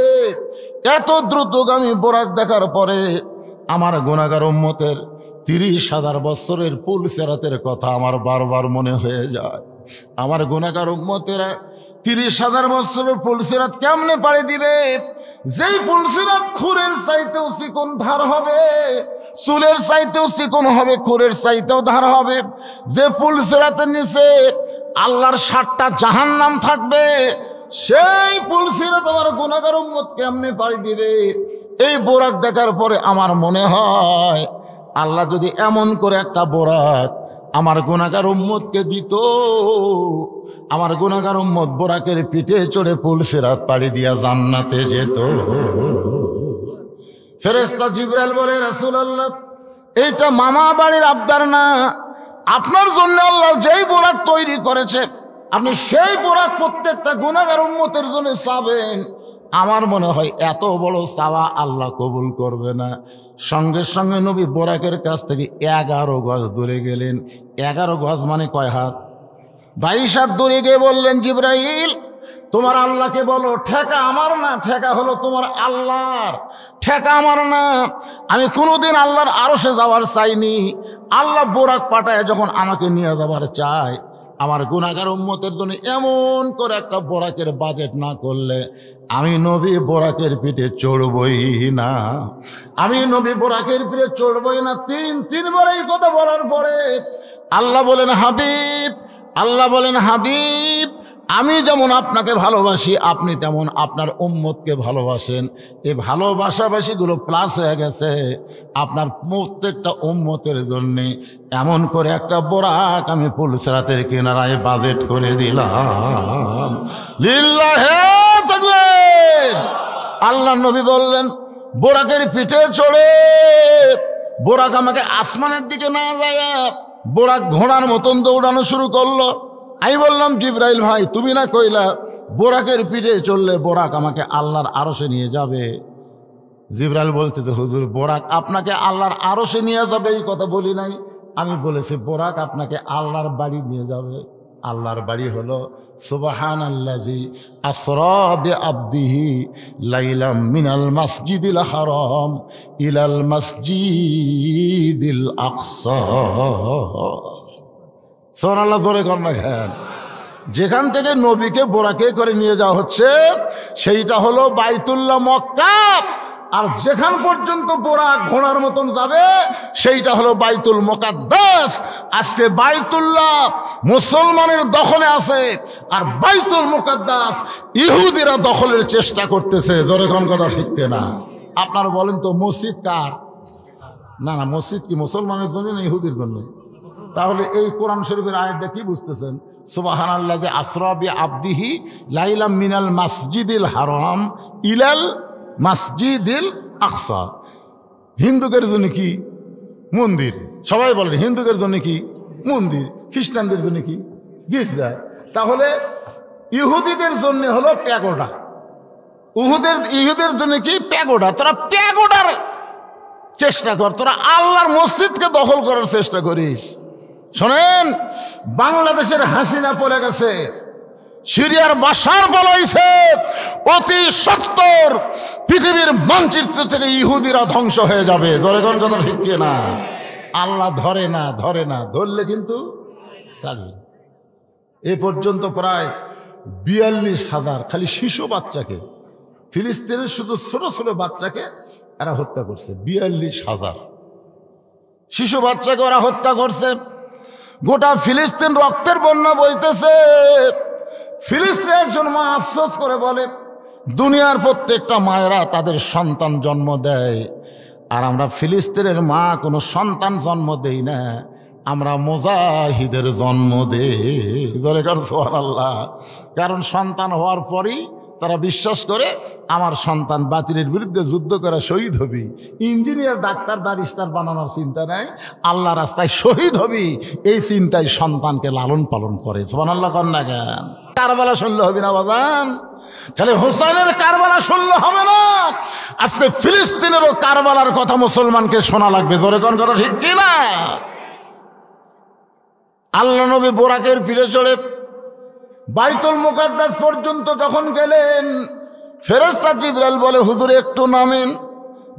এত দ্রুতগামী বোরাক দেখার পরে আমার গুনাহগার উম্মতের 30,000 বছরের পুল সিরাতের কথা আমার বারবার মনে হয়ে যায়। আমার গুনাহগার উম্মতেরা 30,000 বছরের পুল সিরাত কেমনে পাড়ি দিবে? যেই পুল সিরাত খুরের চাইতেও চিকন ধার হবে, চুলের চাইতেও চিকন হবে, খুরের চাইতেও ধার হবে। যে পুল সিরাতের নিচে আল্লাহর 7টা জাহান্নাম থাকবে, সেই পুল সিরাত আমার গুনাহগার উম্মত কেমনে পাড়ি দিবে? এই বোরাক দেখার পরে আমার মনে হয় আল্লাহ যদি এমন করে একটা বোরাক আমার গুনাহগার উম্মতকে দিত, আমার গুনাহগার উম্মত বোরাকের পিঠে চড়ে পুল সিরাত পাড়ি দিয়া জান্নাতে যেত। ফেরেশতা জিবরাইল বলে রাসূলুল্লাহ এইটা মামা বাড়ির আবদার না, আপনার জন্য আল্লাহ যেই বোরাক তৈরি করেছে আপনি সেই বোরাক প্রত্যেকটা গুনাহগার উম্মতের জন্য চাবেন। আমার মনে হয় এত বড় চাওয়া আল্লাহ কবুল করবে না। সঙ্গে সঙ্গে নবী বোরাকের কাছ থেকে 11 গজ দূরে গেলেন। 11 গজ মানে কয় হাত? 22 হাত দূরে গিয়ে বললেন জিবরাইল তোমার আল্লাহকে বলো ঠেকা আমার না, ঠেকা হলো তোমার আল্লাহর, ঠেকা আমার না। আমি কোনোদিন আল্লাহর আরশে যাওয়ার চাইনি, আল্লাহ বোরাক পাঠায় যখন আমাকে নিয়ে যাবার চায়, আমার গুনাহগার উম্মতের জন্য এমন করে একটা বোরাকের বাজেট না করলে আমি নবী বোরাকের পিঠে চড়বই না, আমি নবী বোরাকের পিঠে চড়বই না। তিনবার এই কথা বলার পরে আল্লাহ বলেন হাবিব, আল্লাহ বলেন হাবিব আমি যেমন আপনাকে ভালোবাসি আপনি তেমন আপনার উম্মতকে ভালোবাসেন। এই ভালোবাসাবাসিগুলো প্লাস হয়ে গেছে আপনার প্রত্যেকটা উম্মতের জন্যে এমন করে একটা বোরাক আমি পুল সিরাতের কিনারায় বাজেট করে দিলাম। লিল্লাহে তাকবীর। আল্লাহ নবী বললেন বোরাকের পিঠে চড়ে বোরাক আমাকে আসমানের দিকে না যায়, বোরাক ঘোড়ার মতন দৌড়ানো শুরু করলো। আমি বললাম জিবরাইল ভাই তুমি না কইলা বোরাকের পিঠে চললে বোরাক আমাকে আল্লাহর আরশে নিয়ে যাবে? জিবরাইল বলতে তো হুজুর বোরাক আপনাকে আল্লাহর আরশে নিয়ে যাবে এই কথা বলি নাই, আমি বলেছি বোরাক আপনাকে আল্লাহর বাড়ি নিয়ে যাবে। আল্লাহর বাড়ি হলো সুবহানাল্লাযী আসরা বিআবদিহি লাইলাম মিনাল মাসজিদিল হারাম ইলাল মাসজিদিল আকসা। সুবহানাল্লাহ জোরে কর না খান। যেখান থেকে নবীকে বোরাকে করে নিয়ে যাওয়া হচ্ছে সেইটা হলো বাইতুল্লাহ মক্কা, আর যেখান পর্যন্ত বোরাক ঘোড়ার মতন যাবে সেইটা হলো বাইতুল মুকাদ্দাস। আজকে বাইতুল্লাহ মুসলমানের দখলে আছে আর বাইতুল মুকাদ্দাস ইহুদিরা দখলের চেষ্টা করতেছে। জোরে কোন কথা ঠিক না? আপনারা বলেন তো মসজিদ কার? না না, মসজিদ কি মুসলমানের জন্য না ইহুদির জন্য? তাহলে এই কোরআন শরীফের আয়াত দিয়ে কি বুঝতেছেন? সুবহানাল্লাযী আসরা বিআবদিহি লাইলাম মিনাল মাসজিদিল হারাম ইলাল মাসজিদিল আকসা। হিন্দুদের জন্য কি? মন্দির। সবাই বলেন হিন্দুদের জন্য কি? মন্দির। খ্রিস্টানদের জন্য কি গির্জা। তাহলে ইহুদিদের জন্য হলো প্যাগোডা, ইহুদের জন্য কি প্যাগোডা। তোরা প্যাগোডার চেষ্টা কর, তোরা আল্লাহর মসজিদকে দখল করার চেষ্টা করিস। শোনেন, বাংলাদেশের হাসিনা পড়ে গেছে, সিরিয়ার বাশার পলাইছে, অতি সত্বর পৃথিবীর মানচিত্র থেকে ইহুদিরা ধ্বংস হয়ে যাবে। জোরে কোন কথা ঠিক না? আল্লাহ ধরে না, ধরলে কিন্তু ছাড়বে। এ পর্যন্ত প্রায় 42,000 খালি শিশু বাচ্চাকে, ফিলিস্তিনের শুধু ছোট ছোট বাচ্চাকে এরা হত্যা করছে। 42,000 শিশু বাচ্চাকে ওরা হত্যা করছে। গোটা ফিলিস্তিন রক্তের বন্যা বইতেছে। ফিলিস্তিনের একজন মা আফসোস করে বলে, দুনিয়ার প্রত্যেকটা মায়েরা তাদের সন্তান জন্ম দেয়, আর আমরা ফিলিস্তিনের মা কোনো সন্তান জন্ম দেই না, আমরা মুজাহিদের জন্ম দেই। দরকার সুবহানাল্লাহ। কারণ সন্তান হওয়ার পরই তারা বিশ্বাস করে আমার সন্তান বাতিলের বিরুদ্ধে যুদ্ধ করে শহীদ হবি। ইঞ্জিনিয়ার, ডাক্তার, ব্যারিস্টার বানানোর চিন্তা নেই, আল্লাহ রাস্তায় শহীদ হবি এই চিন্তায় সন্তানকে লালন পালন করে। সুবহানাল্লাহ কর না কেন? কারবালা শুনলে হবে না বাজান, তাহলে হোসেনের কারবালা শুনলে হবে না, আজকে ফিলিস্তিনেরও কারবালার কথা মুসলমানকে শোনা লাগবে। জোরে কোন কথা ঠিক কিনা? আল্লাহ নবী বোরাকের পিঠে চড়ে বাইতুল মুকাদ্দাস পর্যন্ত যখন গেলেন, ফেরেশতা জিবরাইল বলে, হুজুর একটু নামেন।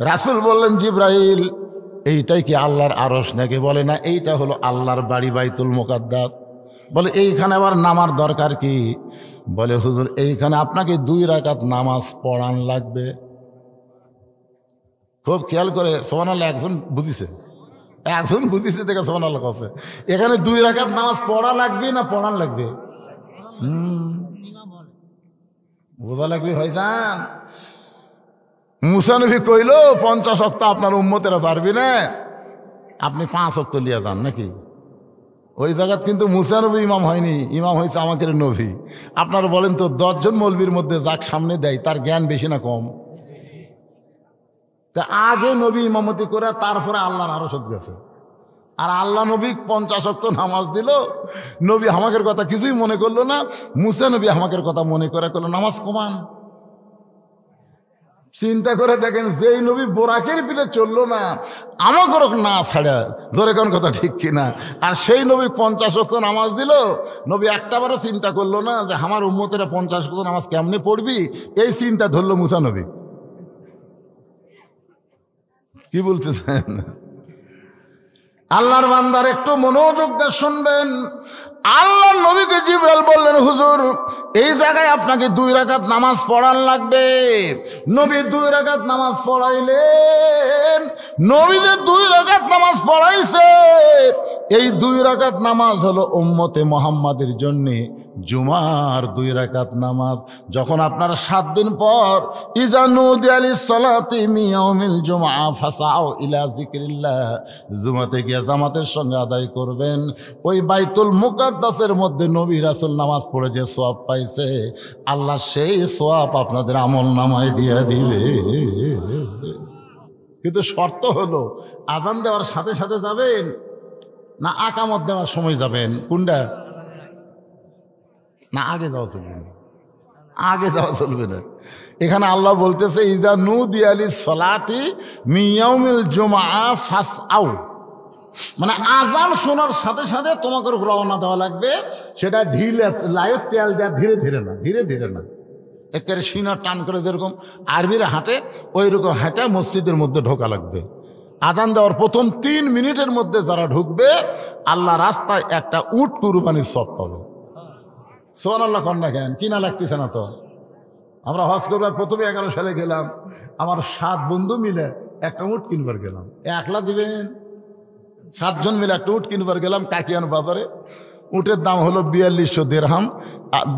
রাসূল বললেন, জিবরাইল এইটাই কি আল্লাহর আরশ নাকি? বলে না, এইটা হলো আল্লাহর বাড়ি বাইতুল মুকাদ্দাস। বলে এইখানে আবার নামার দরকার কি? বলে হুজুর এইখানে আপনাকে 2 রাকাত নামাজ পড়ান লাগবে। খুব খেয়াল করে সুবহানাল্লাহ, একজন বুঝিছে দেখে সুবহানাল্লাহ কাছে, এখানে 2 রাকাত নামাজ পড়া লাগবে না পড়ান লাগবে? বোঝা লাগবে ভাইজান। মুসা নবী কইল 50 ওয়াক্ত আপনার উম্মতেরা পারবি না, আপনি 5 ওয়াক্ত লিয়া যান নাকি? ওই জায়গাত কিন্তু মুসা নবী ইমাম হয়নি, ইমাম হয়েছে আমাদের নবী। আপনারা বলেন তো, 10 জন মৌলবীর মধ্যে যাক সামনে দেয় তার জ্ঞান বেশি না কম? তা আগে নবী ইমামতি করে তারপরে আল্লাহর আরশ গেছে। আর আল্লাহ নবী 50 ওয়াক্ত নামাজ দিল, নবী আমাদের কথা কিছুই মনে করলো না, মুসা নবী আমাদের কথা মনে করে করলো নামাজ কমান। চিন্তা করে দেখেন, যেই নবী বোরাকের পিঠে চললো না আমাকে না ছাড়া, ধরে কোন কথা ঠিক কিনা? আর সেই নবী 50 ওয়াক্ত নামাজ দিল, নবী একটাবারও চিন্তা করলো না যে আমার উম্মতেরা 50 ওয়াক্ত নামাজ কেমনে পড়বি, এই চিন্তা ধরলো মুসা নবী। কি বলতেছেন? আল্লাহর বান্দার একটু মনোযোগ দিয়ে শুনবেন। আল্লাহর নবীকে জিবরাইল বললেন, হুজুর এই জায়গায় আপনাকে 2 রাকাত নামাজ পড়ান লাগবে। নবী 2 রাকাত নামাজ পড়াইলেন। নবী যে 2 রাকাত নামাজ পড়াইছে, এই 2 রাকাত নামাজ হলো উম্মতে মুহাম্মাদের জন্য জুমার 2 রাকাত নামাজ। যখন আপনারা 7 দিন পর ইজা নুদিয়া লিস-সালাতি মিন ইয়াউমিল জুমআ ফাসাউ ইলা যিকরিল্লাহ, জুমাতে গিয়ে জামাতের সঙ্গে আদায় করবেন। ওই বাইতুল মুকাদ্দাসের মধ্যে নবী রাসূল নামাজ পড়ে যে সওয়াব পাইছে, আল্লাহ সেই সওয়াব আপনাদের আমল নামায় দিয়ে দিবে। কিন্তু শর্ত হলো আযান দেওয়ার সাথে সাথে যাবেন না আকামত দেওয়ার সময় যাবেন? কোনটা? না আগে যাওয়া চলবে না, আগে যাওয়া চলবে না। এখানে আল্লাহ বলতেছে, ইজা নুদিয়া লিস-সালাতি মিন ইয়াউমিল জুমআ ফাসআউ, মানে আজান শোনার সাথে সাথে তোমাকে রওনা দেওয়া লাগবে। সেটা ঢিলে লাইট তেল দেওয়া, ধীরে ধীরে না, ধীরে ধীরে না, একেবারে সিনার টান করে যেরকম আরবিরা হাঁটে ওই রকম হাঁটা মসজিদের মধ্যে ঢোকা লাগবে। আজান দেওয়ার প্রথম 3 মিনিটের মধ্যে যারা ঢুকবে, আল্লাহ রাস্তায় একটা উট কুরবানির সওয়াব পাবে। সুবহানাল্লাহ কন না কেন? কিনা লাগতেছে না তো? আমরা হজ করবার প্রথমে 11 সালে গেলাম, আমার 7 বন্ধু মিলে একটা উট কিনবার গেলাম। একলা দিবেন? 7 জন মিলে একটা উট কিনবার গেলাম কাকিয়ান বাজারে। উটের দাম হলো 4200 দিরহাম,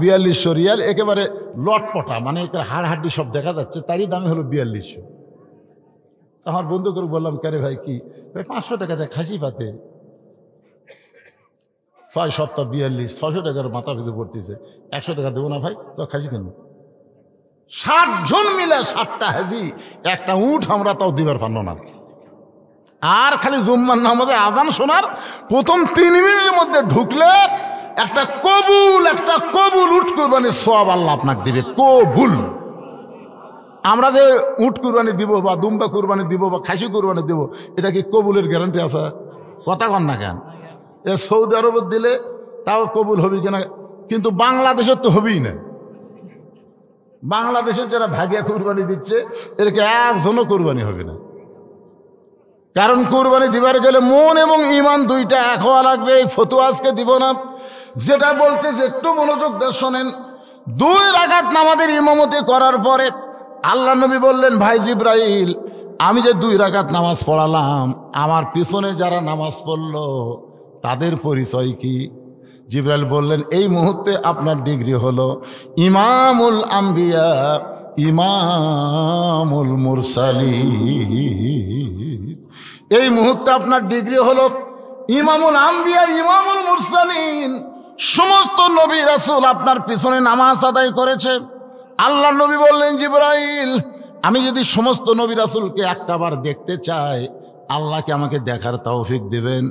4200 রিয়াল, একেবারে লটপটা, মানে একেবারে হাড় হাড্ডি সব দেখা যাচ্ছে, তারই দামে হলো 4200। আমার বন্ধু করে বললাম, কারে ভাই কি? ভাই 500 টাকা দেয় খাসি পাতে, 6 সপ্তাহ 42, 600 টাকার মাথা পিছু পড়তেছে। 100 টাকা দেবো না ভাই, তো খাসি কেন? 7 জন মিলে 7টা হাজি, একটা উট আমরা তাও দিবার পারল না। আর খালি জুম্মার নামাজের আজান শোনার প্রথম 3 মিনিটের মধ্যে ঢুকলে একটা কবুল উট কুরবানির সওয়াব আল্লাহ আপনাকে দিবে। কবুল। আমরা যে উট কুরবানি দিব বা দুম্বা কুরবানি দিব বা খাসি কুরবানি দিব, এটা কি কবুলের গ্যারান্টি আছে? কথা কন না কেন? এটা সৌদি আরবের দিলে তাও কবুল হবে কিনা, কিন্তু বাংলাদেশের তো হবেই না। বাংলাদেশের যারা ভাগিয়া কুরবানি দিচ্ছে এদেরকে একজনও কুরবানি হবে না। কারণ কুরবানি দিবার গেলে মন এবং ইমান দুইটা এক হওয়া লাগবে। এই ফতুয়া আজকে দিব না, যেটা বলতেছে একটু মনোযোগ দিয়ে শোনেন। 2 রাকাত নামাজের ইমামতি করার পরে আল্লাহ নবী বললেন, ভাই জিব্রাইল, আমি যে 2 রাকাত নামাজ পড়ালাম, আমার পিছনে যারা নামাজ পড়লো তাদের পরিচয় কি? জিব্রাইল বললেন, এই মুহূর্তে আপনার ডিগ্রি হলো ইমামুল আম্বিয়া ইমামুল মুরসালিন। এই মুহূর্তে আপনার ডিগ্রি হলো ইমামুল আম্বিয়া ইমামুল মুরসালিন। সমস্ত নবী রাসূল আপনার পিছনে নামাজ আদায় করেছে। আল্লাহ নবী বললেন, জিবরাইল, আমি যদি সমস্ত নবী রাসূলকে একটাবার দেখতে চাই, আল্লাহকে আমাকে দেখার তৌফিক দিবেন?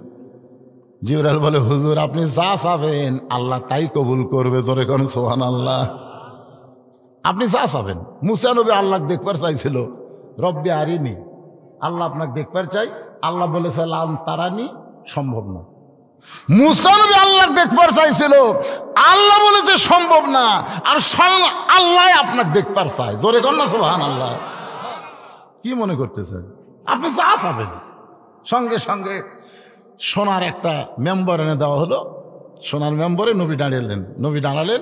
জিবরাইল বলে, হুজুর, আপনি যা চাবেন আল্লাহ তাই কবুল করবে। জোরে কোন সুবহানাল্লাহ। আপনি যা চাবেন। মুসা নবী আল্লাহকে দেখবার চাইছিল, রব্বি আরিনি, আল্লাহ আপনাকে দেখবার চাই। আল্লাহ বলেছে, লান তারানি, সম্ভব না। মুসা নবী আল্লাহকে দেখবার চাইছিল, আল্লাহ বলেছে সম্ভব না। আর স্বয়ং আল্লাহ আপনাকে দেখবার চায়। জোরে কোন না সুবহানাল্লাহ। কি মনে করতেছেন? আপনি যা চাবেন। সঙ্গে সঙ্গে সোনার একটা মেম্বার এনে দেওয়া হলো। সোনার মেম্বরে নবী দাঁড়ালেন।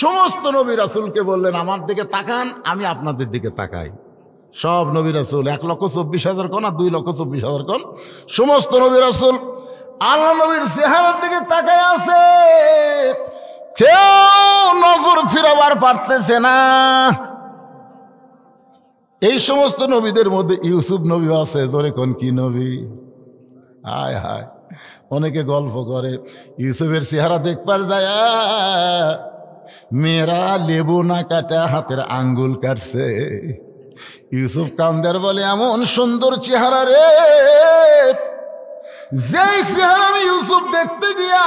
সমস্ত নবী রাসূলকে বললেন, আমার দিকে তাকান, আমি আপনাদের দিকে তাকাই। সব নবী রাসূল 1,24,000 কোন আর 2,24,000 কোন, সমস্ত নবী রাসূল আল্লাহ নবীর চেহারার দিকে তাকায় আছে। কেউ নজর ফিরাবার পারতেছে না। এই সমস্ত নবীদের মধ্যে ইউসুফ নবী আছে। ধরে কোন কি নবী? হায় হায়, অনেকে গল্প করে ইউসুফের চেহারা দেখবার যায়, মেয়েরা লেবু না কাটা হাতের আঙ্গুল কাটছে। ইউসুফ কান্দার বলে, এমন সুন্দর চেহারা রে, যেই চেহারা আমি ইউসুফ দেখতে গিয়া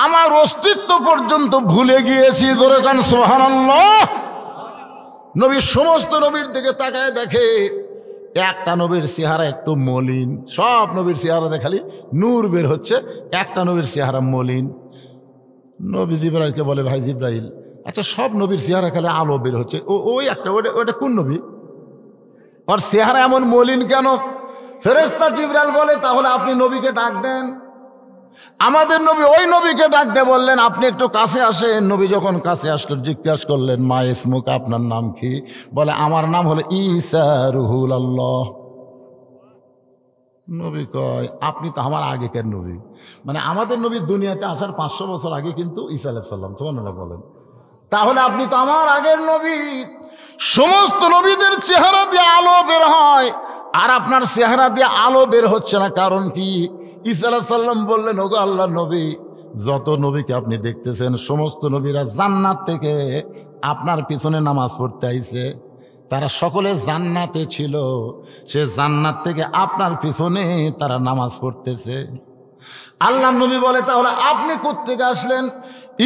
আমার অস্তিত্ব পর্যন্ত ভুলে গিয়েছি। জোরে কান সুবহানাল্লাহ। নবী সমস্ত নবীর দিকে তাকায় দেখে একটা নবীর চেহারা একটু মলিন। সব নবীর চেহারা দেখালি নূর বের হচ্ছে, একটা নবীর চেহারা মলিন। নবী জিবরাইলকে বলে, ভাই জিবরাইল, আচ্ছা সব নবীর চেহারা খালি আলো বের হচ্ছে, ওই একটা, ওটা কোন নবী? ওর চেহারা এমন মলিন কেন? ফেরেশতা জিবরাইল বলে, তাহলে আপনি নবীকে ডাক দেন। আমাদের নবী ওই নবীকে ডাক দিয়ে বললেন, আপনি একটু কাছে আসেন। নবী যখন কাছে আসলো, জিজ্ঞাসা করলেন, মা ইসমুক, আপনার নাম কি? বলে, আমার নাম হলো ঈসা রুহুল আল্লাহ। নবী কয়, আপনি তো আমার আগেকার নবী। মানে আমাদের নবী দুনিয়াতে আসার 500 বছর আগে কিন্তু ঈসা আলাইহিস সালাম, সুবহানাল্লাহ বলেন। তাহলে আপনি তো আমার আগের নবী। সমস্ত নবীদের চেহারা দিয়ে আলো বের হয়, আর আপনার চেহারা দিয়ে আলো বের হচ্ছে না, কারণ কি? ঈসা আলাইহিস সালাম বললেন, ওগো আল্লাহর নবী, যত নবীকে আপনি দেখতেছেন সমস্ত নবীরা জান্নাত থেকে আপনার পিছনে নামাজ পড়তে আইছে। তারা সকলে জান্নাতে ছিল, সে জান্নাত থেকে আপনার পিছনে তারা নামাজ পড়তেছে। আল্লাহর নবী বলে, তাহলে আপনি কোত্থেকে আসলেন?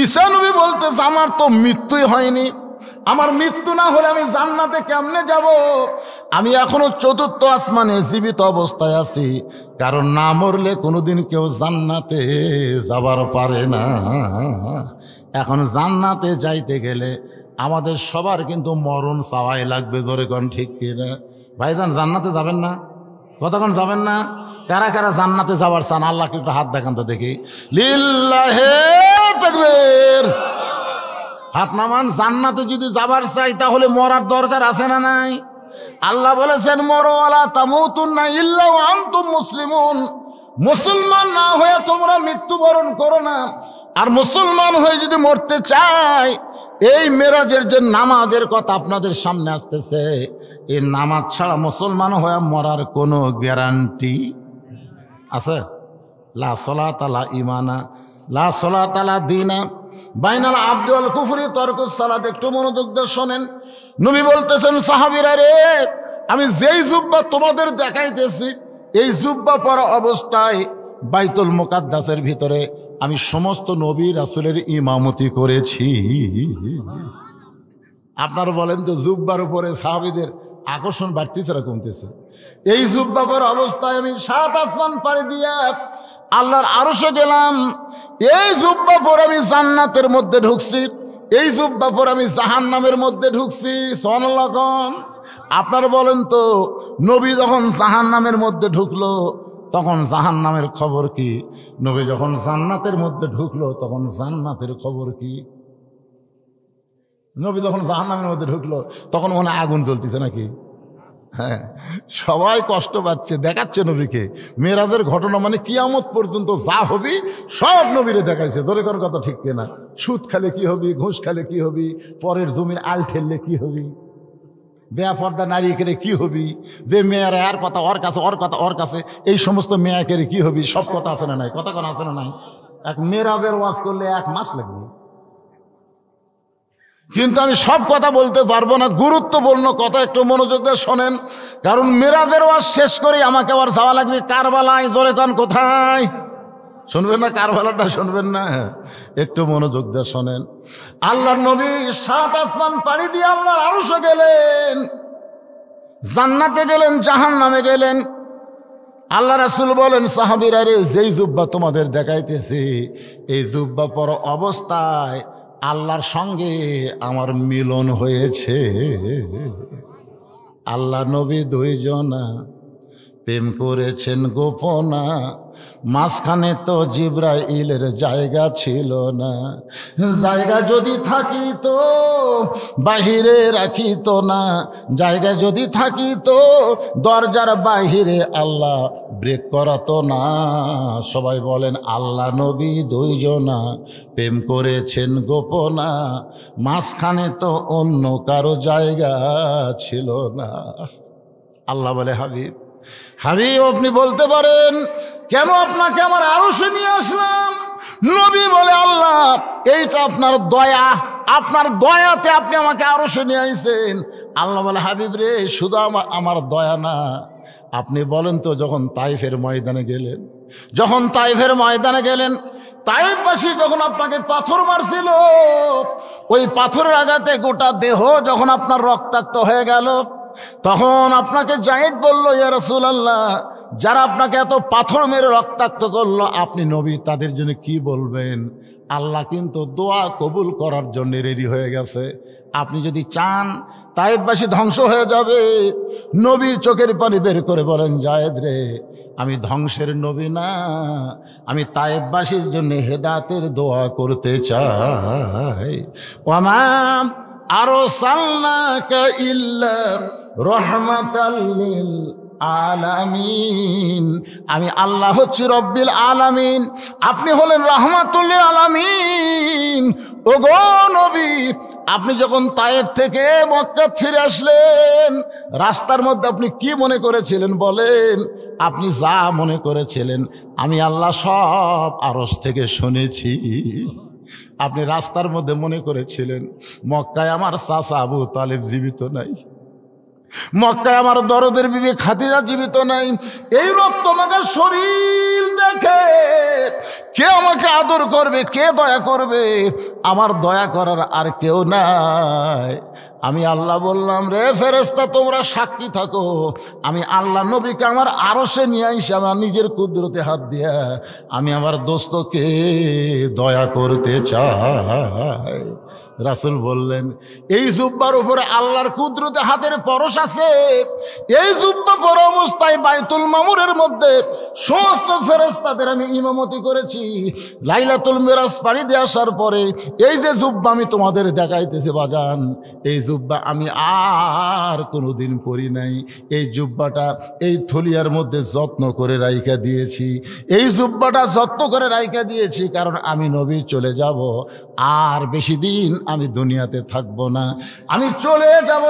ঈসা নবী বলতেছে, আমার তো মৃত্যুই হয়নি। আমার মৃত্যু না হলে আমি জান্নাতে কেমনে যাব? আমি এখনো 4র্থ আসমানে জীবিত অবস্থায় আছি, কারণ না মরলে কোনোদিন কেউ জান্নাতে যাবার পারে না। এখন জান্নাতে যাইতে গেলে আমাদের সবার কিন্তু মরণ চাওয়াই লাগবে। ধরে কোন ঠিক কিনা? ভাইজান, জান্নাতে যাবেন না? কতক্ষণ যাবেন না? কারা কারা জান্নাতে যাবার চান? আল্লাহকে একটু হাত দেখান তো দেখি। লিল্লাহে তাকবীর। হাত নামান। জান্নাতে যদি যাবার চাই তাহলে মরার দরকার আছে না নাই? আল্লাহ বলেছেন, মরো ওয়ালা তামুতুন্না ইল্লা ওয়া আনতুম মুসলিমুন। মুসলমান না হয়ে তোমরা মৃত্যুবরণ করো না। আর মুসলমান হয়ে যদি মরতে চাই, এই মেরাজের যে নামাজের কথা আপনাদের সামনে আসতেছে, এই নামাজ ছাড়া মুসলমান হয়ে মরার কোনো গ্যারান্টি আছে? লা সলাতা লা ঈমানা লা সলাতা লা দীনা বাইনাল আবদি ওয়াল কুফরি তরকুস সালাত। একটু মনোযোগ দিয়ে শোনেন। নবী বলতেছেন, সাহাবীরা রে, আমি যেই জুব্বা তোমাদের দেখাইতেছি এই জুব্বা পরা অবস্থায় বাইতুল মুকাদ্দাসের ভিতরে আমি সমস্ত নবী রাসূলের ইমামতি করেছি। আপনারা বলেন তো জুব্বার উপরে সাহাবীদের আকর্ষণ বাড়তেছে না কমতেছে? এই জুব্বা পরা অবস্থায় আমি 7 আসমান পাড়ি দিয়ে আল্লাহর আরশে গেলাম। এই জুব্বা পরে আমি জান্নাতের মধ্যে ঢুকছি, এই জুব্বা পরে আমি জাহান্নামের মধ্যে ঢুকছি। সুবহানাল্লাহ। আপনারা বলেন তো নবী যখন জাহান্নামের মধ্যে ঢুকলো তখন জাহান্নামের খবর কি? নবী যখন জান্নাতের মধ্যে ঢুকলো তখন জান্নাতের খবর কি? নবী যখন জাহান্নামের মধ্যে ঢুকলো তখন মনে আগুন জ্বলতেছে নাকি? হ্যাঁ, সবাই কষ্ট পাচ্ছে, দেখাচ্ছে নবীকে। মেরাজের ঘটনা মানে কিয়ামত পর্যন্ত যা হবি সব নবীরে দেখাইছে। ধরে কোন কথা ঠিক কিনা? সুদ খালে কি হবি, ঘুষ খালে কি হবি, পরের জমির আল ঠেললে কি হবি, বেপর্দা নারী কেড়ে কি হবি, যে মেয়েরা আর কথা ওর কাছে, ওর কথা ওর কাছে, এই সমস্ত মেয়া কেড়ে কি হবি, সব কথা আছে না নাই? কথা কোন আছে না নাই? এক মেরাজের ওয়াজ করলে 1 মাস লাগবে। কিন্তু আমি সব কথা বলতে পারবো না, গুরুত্বপূর্ণ কথা একটু মনোযোগ দিয়ে শোনেন। কারণ মেরাজের ওয়াজ শেষ করে আমাকে আবার যাওয়া লাগবে কারবালায়। জোরে কোন কোথায়? শুনবেন না? কারবালাটা শুনবেন না? একটু মনোযোগ দিয়ে শোনেন। আল্লাহর নবী 7 আসমান পাড়ি দিয়ে আল্লাহর আরশে গেলেন, জান্নাতে গেলেন, জাহান্নামে গেলেন। আল্লাহ রাসূল বলেন, সাহাবীরা রে, যেই জুব্বা তোমাদের দেখাইতেছে এই জুব্বা পরা অবস্থায় আল্লাহর সঙ্গে আমার মিলন হয়েছে। আল্লাহ নবী 2 জনা প্রেম করেছেন গোপনা, মাঝখানে তো জিব্রাইলের জায়গা ছিল না। জায়গা যদি থাকিত বাহিরে রাখিত না, জায়গা যদি থাকিত দরজার বাহিরে আল্লাহ ব্রেক করাতো না। সবাই বলেন, আল্লাহ নবী 2 জনা প্রেম করেছেন গোপনা, মাঝখানে তো অন্য কারো জায়গা ছিল না। আল্লাহ বলে, হাবিব হাবিব আপনি বলতে পারেন কেন আপনাকে আমার আরশে নিয়ে আসলাম? নবী বলে, আল্লাহ এইটা আপনার দয়া, আপনার দয়াতে আপনি আমাকে আরশে নিয়ে আইছেন। আল্লাহ বলে, হাবিব রে, শুধু আমার দয়া না, আপনি বলেন তো যখন তাইফের ময়দানে গেলেন, যখন তাইফের ময়দানে গেলেন, তাইফবাসী যখন আপনাকে পাথর মারছিল, ওই পাথরের আঘাতে গোটা দেহ যখন আপনার রক্তাক্ত হয়ে গেল, তখন আপনাকে যায়েদ বলল, ইয়া রাসূলুল্লাহ, যারা আপনাকে এত পাথর মেরে রক্তাক্ত করলো, আপনি নবী, তাদের জন্য কি বলবেন? আল্লাহ কিন্তু দোয়া কবুল করার জন্য রেডি হয়ে গেছে। আপনি যদি চান তাইফবাসী ধ্বংস হয়ে যাবে, নবী চোখের পানি বের করে বলেন, যায়েদ রে, আমি ধ্বংসের নবী না, আমি তাইফবাসীর জন্য হেদায়েতের দোয়া করতে চাই। ওয়ামা আরসালনাকা ইল্লা রাহমাতাল লিল আলামিন, আমি আল্লাহ হচ্ছি রব্বিল আলামিন, আপনি হলেন রাহমাতুল লিল আলামিন। ওগো নবী, আপনি যখন তায়েফ থেকে মক্কা ফিরে আসলেন, রাস্তার মধ্যে আপনি কি মনে করেছিলেন বলেন? আপনি যা মনে করেছিলেন আমি আল্লাহ সব আরশ থেকে শুনেছি। আপনি রাস্তার মধ্যে মনে করেছিলেন মক্কায় আমার চাচা আবু তালেব জীবিত নাই, মক্কায় আমার দরদের বিবি খাদিজা জীবিত নাই। এই রক্ত আমাকে শরীর দেখে কে আমাকে আদর করবে, কে দয়া করবে? আমার দয়া করার আর কেউ নাই। আমি আল্লাহ বললাম, রে ফেরেশতা, তোমরা সাক্ষী থাকো, আমি আল্লাহ নবীকে আমার আরশে নিয়ে আইসি, আমার নিজের কুদরতে হাত দিয়া আমি আমার দোস্তকে দয়া করতে চাই। রাসূল বললেন, এই জুব্বার উপরে আল্লাহর কুদরতে হাতের পরশ আছে। এই জুব্বা পরা অবস্থায় বাইতুল মামুরের মধ্যে সমস্ত ফেরেশতাদের আমি ইমামতি করেছি। লাইলাতুল মিরাজ পাড়ি দিয়ে আসার পরে এই যে জুব্বা আমি তোমাদের দেখাইতেছি বাজান, এই জুব্বা আমি আর কোনোদিন পরি নাই। এই জুব্বাটা এই থলিয়ার মধ্যে যত্ন করে রাইখা দিয়েছি, এই জুব্বাটা যত্ন করে রাইখা দিয়েছি, কারণ আমি নবী চলে যাব, আর বেশি দিন আমি দুনিয়াতে থাকবো না, আমি চলে যাব,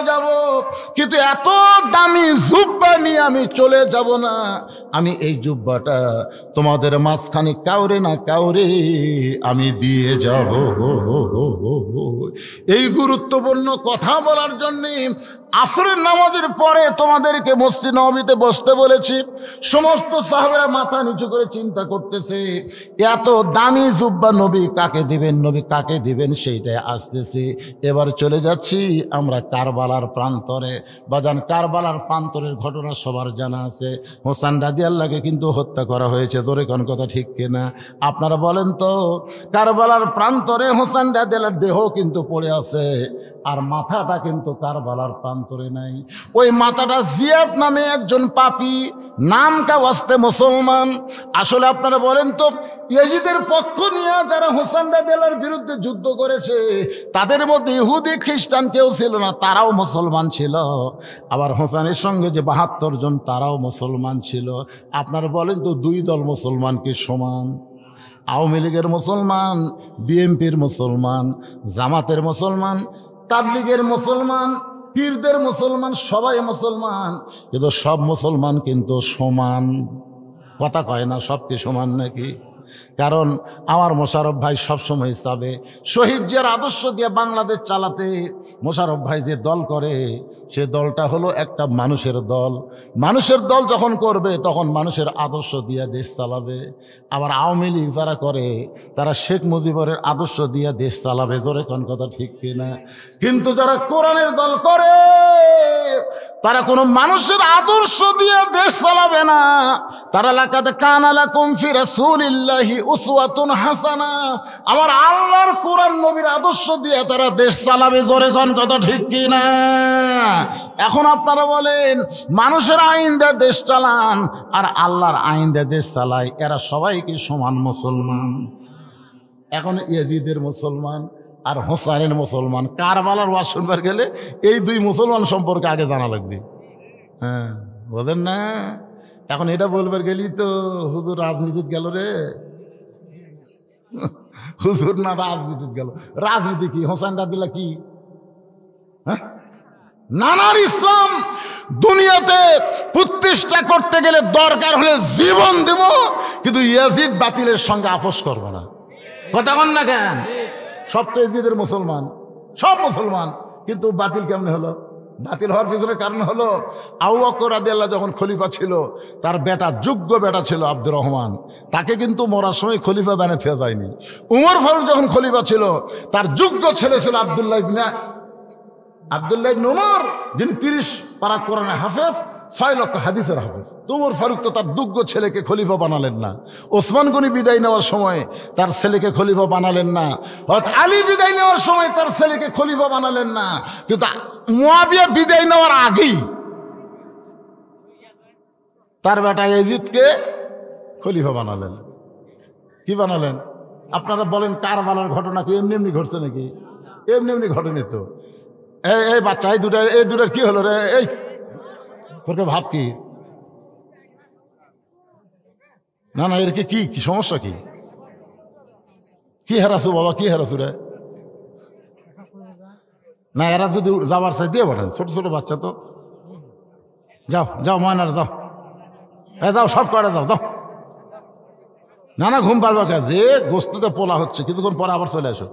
কিন্তু এত দামি জুব্বা নিয়ে আমি চলে যাব না। আমি এই জুব্বাটা তোমাদের মাঝখানে কাউরে না কাউরে আমি দিয়ে যাব। এই গুরুত্বপূর্ণ কথা বলার জন্যে আসরের নামাজের পরে তোমাদেরকে মসজিদ নববীতে বসতে বলেছি। সমস্ত সাহাবারা মাথা নিচু করে চিন্তা করতেছে, এত দামি জুব্বা নবী কাকে দিবেন, নবী কাকে দিবেন, সেইটাই আসতেছে। এবার চলে যাচ্ছি আমরা কারবালার প্রান্তরে। বাজান, কারবালার প্রান্তরের ঘটনা সবার জানা আছে। হোসেন রাদিয়াল্লাহকে কিন্তু হত্যা করা হয়েছে, জোরে কোন কথা ঠিক কিনা আপনারা বলেন তো? কারবালার প্রান্তরে হোসেন রাদিয়াল্লাহর দেহ কিন্তু পড়ে আছে, আর মাথাটা কিন্তু কারবালার প্রান্তরে নাই। ওই মাথাটা জিয়াদ নামে একজন পাপী, নামকা ওয়াস্তে মুসলমান। আসলে আপনারা বলেন তো, ইয়াজিদের পক্ষ নিয়ে যারা হোসেন রাদিয়াল্লাহর বিরুদ্ধে যুদ্ধ করেছে তাদের মধ্যে ইহুদি খ্রিস্টান কেউ ছিল না, তারাও মুসলমান ছিল। আবার হোসেনের সঙ্গে যে 72 জন তারাও মুসলমান ছিল। আপনারা বলেন তো, দুই দল মুসলমান কি সমান? আওয়ামী লীগের মুসলমান, বিএনপির মুসলমান, জামাতের মুসলমান, তাবলিগের মুসলমান, পীরদের মুসলমান, সবাই মুসলমান, কিন্তু সব মুসলমান কিন্তু সমান কথা কয় না। সব কি সমান নাকি? কারণ আমার মোশাররফ ভাই সবসময় চাবে শহীদ জিয়ার আদর্শ দিয়ে বাংলাদেশ চালাতে। মোশাররফ ভাই যে দল করে সে দলটা হলো একটা মানুষের দল। মানুষের দল যখন করবে তখন মানুষের আদর্শ দিয়ে দেশ চালাবে। আবার আওয়ামী লীগ যারা করে তারা শেখ মুজিবের আদর্শ দিয়ে দেশ চালাবে, জোরে কোন কথা ঠিক কিনা? কিন্তু যারা কোরআনের দল করে তারা কোনো মানুষের আদর্শ দিয়ে দেশ চালাবে না। তারা লাকাদ কানা লাকুম ফি রাসূলিল্লাহি উসওয়াতুন হাসানা, আমার আল্লাহর কোরআন নবীর আদর্শ দিয়ে তারা দেশ চালাবে, জোরে কোন কথা ঠিক কিনা? এখন আপনারা বলেন, মানুষের আইন দিয়ে দেশ চালান আর আল্লাহর আইন দিয়ে দেশ চালায়, এরা সবাই কি সমান মুসলমান? এখন ইয়াজিদের মুসলমান আর হোসাইনের মুসলমান। কারবালার ওয়াজ শুনবার গেলে এই দুই মুসলমান সম্পর্কে আগে জানা লাগবে। হ্যাঁ, বোঝেন না? এখন এটা বলবার গেলি তো হুজুর রাজনীতিতে গেল রে। হুজুর না রাজনীতিতে গেল। রাজনীতি কি? হোসেন রাদিয়াল্লাহ কি? হ্যাঁ, নানার ইসলাম দুনিয়াতে প্রতিষ্ঠা করতে গেলে দরকার হলে জীবন দেব, কিন্তু ইয়াজিদ বাতিলের সঙ্গে আপোষ করবো না। কথা বল না কেন? সব তো ইয়াজিদের মুসলমান, সব মুসলমান, কিন্তু বাতিল কেমনে হলো? বাতিল হওয়ার পিছনে কারণ হলো আবু বকর রাদিয়াল্লাহু যখন খলিফা ছিল, তার বেটা, যোগ্য বেটা ছিল আব্দুর রহমান, তাকে কিন্তু মরার সময় খলিফা বানাতে যায়নি। উমর ফারুক যখন খলিফা ছিল, তার যোগ্য ছেলে ছিল আব্দুল্লাহ ইবনে উমর, যিনি 30 পারা কোরআনের হাফেজ, 6 লক্ষ হাদিসের হাফেজ। উমর ফারুক তো তার যোগ্য ছেলেকে খলিফা বানালেন না। ওসমান গনি বিদায় নেওয়ার সময় তার ছেলেকে খলিফা বানালেন না। হযরত আলী বিদায় নেওয়ার সময় তার ছেলেকে খলিফা বানালেন না। কিন্তু মুয়াবিয়া বিদায় নেওয়ার আগেই তার বেটা ইয়াজিদকে খলিফা বানালেন। কি বানালেন? আপনারা বলেন, কারবালার ঘটনা কি এমনি এমনি ঘটছে নাকি? এমনি এমনি ঘটেনি তো। এই বাচ্চা, এই দুটার কি হলো রে? এই তোর ভাব কি? না না, এর কি কি সমস্যা? কি হারাসু বাবা, কি হারাসু রে? না, এরা যদি যাবার চাই দিয়ে পাঠান, ছোট ছোট বাচ্চা তো। যাও যাও ময়নার যাও, যাও সব করে যাও যাও। না না, ঘুম পারবা কে? যে গোস্ততে পোলা হচ্ছে, কিছুক্ষণ পরে আবার চলে আসো।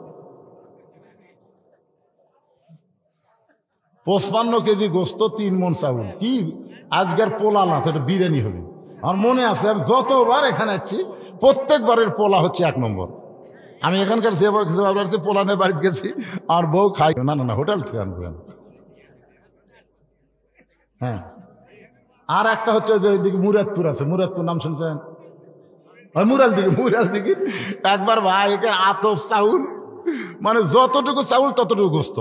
55 কেজি গোস্ত, 3 মণ চাউল। কি আজকের পোলা না, তো এটা বিরিয়ানি হবে। আমার মনে আছে, আমি যতবার এখানে আছি প্রত্যেকবারের পোলা হচ্ছে 1 নম্বর। আমি এখানকার যে পোলানের বাড়িতে গেছি, আর বউ খাই না। না না, হোটেল থেকে আনবো। হ্যাঁ, আর একটা হচ্ছে যে ওইদিকে মুরাদপুর আছে, মুরাদপুর নাম শুনছেন? মুরাল দিকে একবার ভাই এখানে আতপ চাউল, মানে যতটুকু চাউল ততটুকু গোস্ত।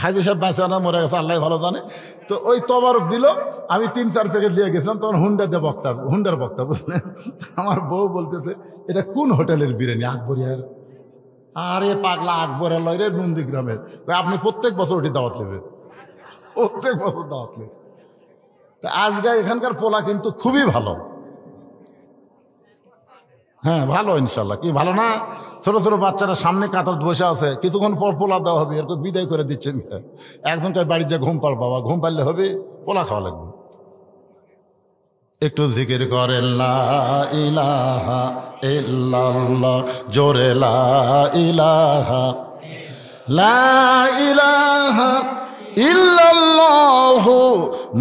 হাজি সাহেব বাঁচা না, মরে গেছে, আল্লাহ ভালো জানে। তো ওই তবারক দিল, আমি 3-4 প্যাকেট দিয়ে গেছিলাম। তখন হুন্ডার বক্তা বুঝলেন। আমার বউ বলতেছে, এটা কোন হোটেলের বিরিয়ানি? আকবরিয়ার। আরে পাগলা, আকবরের লয় রে, নন্দীগ্রামের। আপনি প্রত্যেক বছর ওটি দাওয়াত নেবে, প্রত্যেক বছর দাওয়াত নেবে। তা আজকে এখানকার পোলা কিন্তু খুবই ভালো। হ্যাঁ ভালো, ইনশাল্লাহ। কি ভালো না? ছোট ছোট বাচ্চারা সামনে কাতার বসে আছে, কিছুক্ষণ পর পোলা দেওয়া হবে। এরকম বিদায় করে দিচ্ছেন। একজনকে বাড়িতে ঘুম পার, বাবা ঘুম পারলে হবে, পোলা খাওয়া লাগবে। একটু জিকির করেন, লা ইলাহা ইল্লাল্লাহ, জোরে লা ইলাহা, লা ইলাহা ইল্লাল্লাহু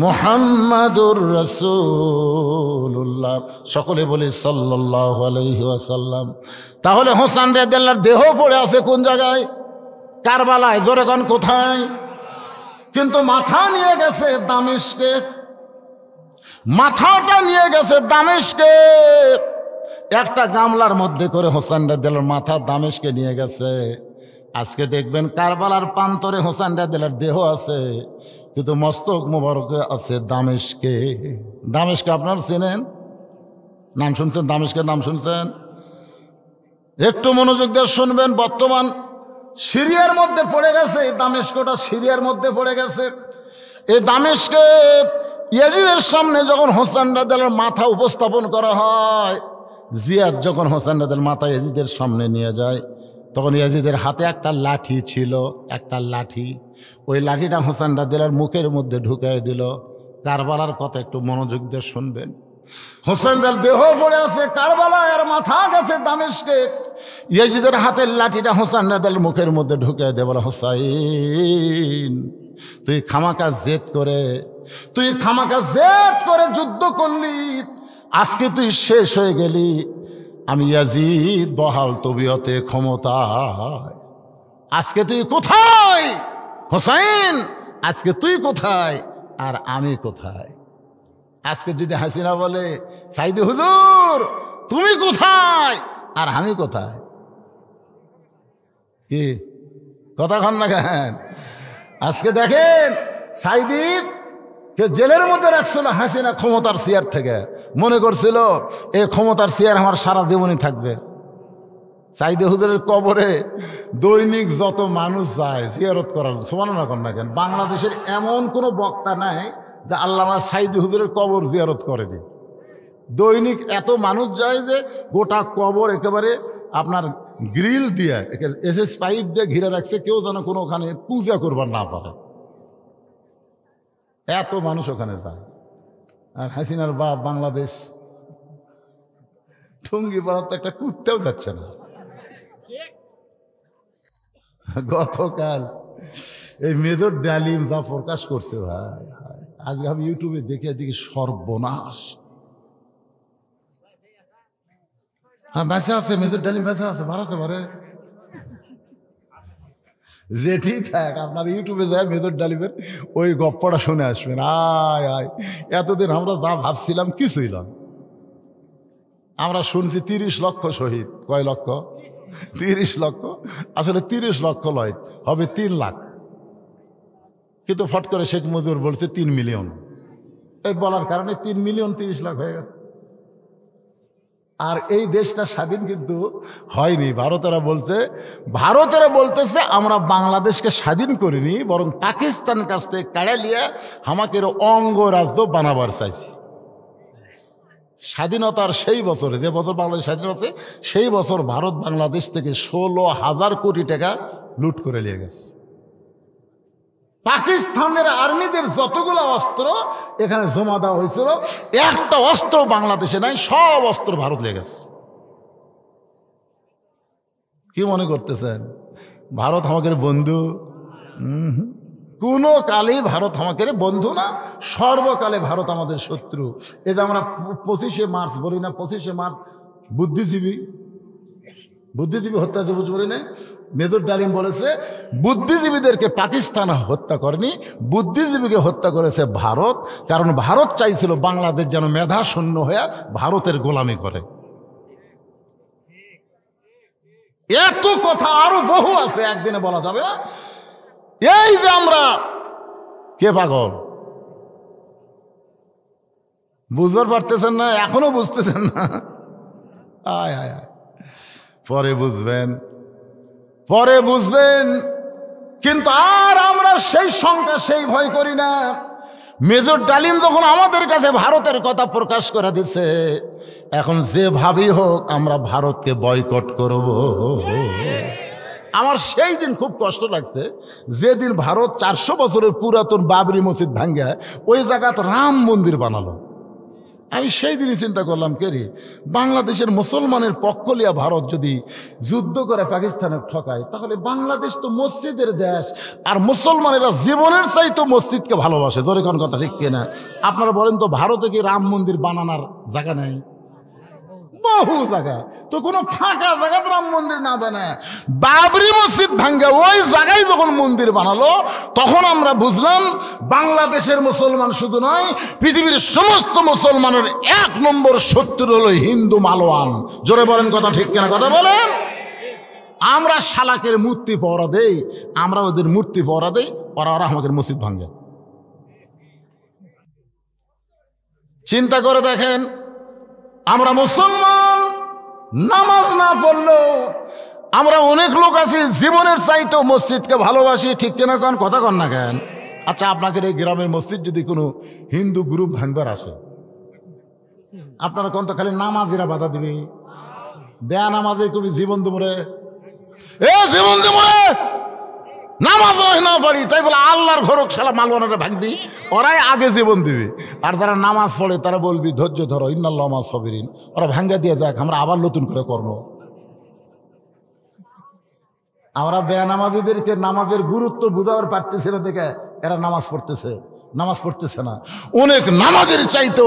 মুহাম্মাদুর রাসূলুল্লাহ। সকলে বলি সাল্লাল্লাহু আলাইহি ওয়াসাল্লাম। তাহলে হোসেন রাদিয়াল্লাহর দেহ পড়ে আছে কোন জায়গায়? কারবালায়। জোরে কোন কোথায়? কিন্তু মাথা নিয়ে গেছে দামেস্কে, মাথাটা নিয়ে গেছে দামেস্কে। একটা গামলার মধ্যে করে হোসেন রাদিয়াল্লাহর মাথা দামেস্কে নিয়ে গেছে। আজকে দেখবেন কারবালার প্রান্তরে হোসেন রাদিয়াল্লাহর দেহ আছে, কিন্তু মস্তক মুবারকে আছে দামেস্কে। দামেস্কে আপনার চেনেন? নাম শুনছেন? দামেস্কের নাম শুনছেন? একটু মনোযোগ দিয়ে শুনবেন। বর্তমান সিরিয়ার মধ্যে পড়ে গেছে, এই দামেস্কটা সিরিয়ার মধ্যে পড়ে গেছে। এই দামেস্কে ইয়াজিদের সামনে যখন হোসেন রাদিয়াল্লাহর মাথা উপস্থাপন করা হয়, জিয়াদ যখন হোসেন রাদিয়াল্লাহর মাথা ইয়াজিদের সামনে নিয়ে যায়, তখন ইয়াজিদের হাতে একটা লাঠি ছিল, একটা লাঠি। ওই লাঠিটা হোসেন রাদিয়াল্লাহর মুখের মধ্যে ঢুকিয়ে দিল। কারবালার কথা একটু মনোযোগ দিয়ে শুনবেন। হোসেন রাদিয়াল্লাহর দেহ পড়ে আছে কারবালায়, আর মাথা গেছে দামেস্কে। ইয়াজিদের হাতের লাঠিটা হোসেন রাদিয়াল্লাহর মুখের মধ্যে ঢুকিয়ে দিয়ে বলে, হোসাইন তুই খামাকা জেদ করে যুদ্ধ করলি, আজকে তুই শেষ হয়ে গেলি। আমি ইয়াজিদ বহাল তবিয়তে ক্ষমতায়। আজকে তুই কোথায় হোসেন? আজকে তুই কোথায় আর আমি কোথায়? আজকে যদি হাসিনা বলে, সাইদি হুজুর তুমি কোথায় আর আমি কোথায়? কি কথা কন না কেন? আজকে দেখেন সাইদি কে জেলের মধ্যে রাখছিল হাসিনা ক্ষমতার চেয়ার থেকে। মনে করছিল এই ক্ষমতার চেয়ার আমার সারা জীবনই থাকবে। সাইদি হুজুরের কবরে দৈনিক যত মানুষ যায় জিয়ারত করার, সুবহানাল্লাহ কন না কেন? বাংলাদেশের এমন কোনো বক্তা নাই যে আল্লামা সাইদি হুজুরের কবর জিয়ারত করেনি। দৈনিক এত মানুষ যায় যে গোটা কবর একেবারে আপনার গ্রিল দিয়ে এসএস পাইপ দিয়ে ঘিরে রাখছে, কেউ যেন কোনো ওখানে পূজা করবার না পারে। এত মানুষ ওখানে যায়। আর হাসিনার বাপ বাংলাদেশ ঠুঙ্গি পাড়ার তো একটা কুত্তেও যাচ্ছে না। গতকাল এই মেজর ডালিম যা প্রকাশ করছে ভাই, আজকে আমি ইউটিউবে দেখি সর্বনাশ। হ্যাঁ বেঁচে আছে, মেজর ডালিম বেঁচে আছে, বাড়াতে পারে যেটি থাক। আপনার ইউটিউবে যায় মেজর ডালিমের ওই গপ্পটা শুনে আসবেন। আয় আয়, এতদিন আমরা যা ভাবছিলাম কিছুই না। আমরা শুনছি 30 লক্ষ শহীদ। কয় লক্ষ? 30 লক্ষ। আসলে 30 লক্ষ নয়, হবে 3 লাখ। কিন্তু ফট করে শেখ মুজিবুর বলছে 3 মিলিয়ন। এই বলার কারণে 3 মিলিয়ন 30 লাখ হয়ে গেছে। আর এই দেশটা স্বাধীন কিন্তু হয়নি। ভারতেরা বলতেছে আমরা বাংলাদেশকে স্বাধীন করিনি, বরং পাকিস্তান কাছ থেকে কাড়া লিয়ে আমাকে অঙ্গরাজ্য বানাবার চাইছি। স্বাধীনতার সেই বছরে, যে বছর বাংলাদেশ স্বাধীন আছে, সেই বছর ভারত বাংলাদেশ থেকে 16,000 কোটি টাকা লুট করে নিয়ে গেছে। পাকিস্তানের আর্মিদের যতগুলো অস্ত্র এখানে জমা দেওয়া হয়েছিল, একটা অস্ত্র বাংলাদেশে নাই, সব অস্ত্র ভারত নিয়ে গেছে। কি মনে করতেছেন ভারত আমাদের বন্ধু? কোনো কালেই ভারত আমাদের বন্ধু না, সর্বকালে ভারত আমাদের শত্রু। এই যে আমরা 25শে মার্চ বলি না, 25শে মার্চ বুদ্ধিজীবী হত্যা দিবস বলি না? মেজর ডালিম বলেছে বুদ্ধিজীবীদেরকে পাকিস্তান হত্যা করেনি, বুদ্ধিজীবীকে হত্যা করেছে ভারত। কারণ ভারত চাইছিল বাংলাদেশ যেন মেধা শূন্য হয়ে ভারতের গোলামি করে। এত কথা আরো বহু আছে, একদিনে বলা যাবে না। এই যে আমরা কে পাগল বুঝবার পারতেছেন না, এখনো বুঝতেছেন না। আয় আয় আয়, পরে বুঝবেন। কিন্তু আর আমরা সেই শঙ্কা, সেই ভয় করি না। মেজর ডালিম যখন আমাদের কাছে ভারতের কথা প্রকাশ করে দিচ্ছে, এখন যেভাবেই হোক আমরা ভারতকে বয়কট করব। আমার সেই দিন খুব কষ্ট লাগছে, যেদিন ভারত 400 বছরের পুরাতন বাবরি মসজিদ ভাঙ্গা ওই জায়গাতে রাম মন্দির বানালো। আমি সেই দিনই চিন্তা করলাম, কে রে, বাংলাদেশের মুসলমানের পক্ষ লিয়া ভারত যদি যুদ্ধ করে পাকিস্তানের ঠকায়, তাহলে বাংলাদেশ তো মসজিদের দেশ, আর মুসলমানেরা জীবনের চাইতো মসজিদকে ভালোবাসে। জোরে কোন কথা ঠিক কিনা? আপনারা বলেন তো, ভারতে কি রাম মন্দির বানানোর জায়গা নেই? বহু জায়গা। তো কোনো ফাঁকা জায়গাতে রাম মন্দির না বানায় বাবরি মসজিদ ভাঙ্গে ওই জায়গায় যখন মন্দির বানালো, তখন আমরা বুঝলাম বাংলাদেশের মুসলমান শুধু নয়, পৃথিবীর সমস্ত মুসলমানের 1 নম্বর শত্রু হলো হিন্দু মালোয়ান। জোরে বলেন কথা ঠিক কিনা? কথা বলেন। আমরা শালাকের মূর্তি পহরা দেই, আমরা ওদের মূর্তি পহরা দেই, ওরা আমাদের মসজিদ ভাঙ্গে। চিন্তা করে দেখেন, আমরা মুসলমান, নামাজ না পড়লেও আমরা অনেক লোক আছি জীবনের চাইতেও মসজিদকে ভালোবাসি। ঠিক কিনা কন? কথা কন না কেন? আচ্ছা, আপনাদের এই গ্রামের মসজিদ যদি কোনো হিন্দু গ্রুপ ভাঙবার আসে, আপনারা কোন তো খালি নামাজিরা বাধা দিবে? বেয়া নামাজে কবি জীবন দুমরে, এ জীবন দুমরে নামাজ না পড়ি, তাই বলে আল্লাহর ঘরক খেলা মালওয়ানারা ভাঙবি, ওরাই আগে জীবন দিবে। আর যারা নামাজ পড়ে তারা বলবি ধৈর্য ধরো, ইন্নাল্লাহ মা সাবিরিন। ওরা ভাঙ্গা দিয়ে যাক, আমরা আবার নতুন করে করব। আমরা বেনামাজিদেরকে নামাজের গুরুত্ব বুঝাবার পারতেছি না দেখে এরা নামাজ পড়তেছে না। অনেক নামাজের চাইতো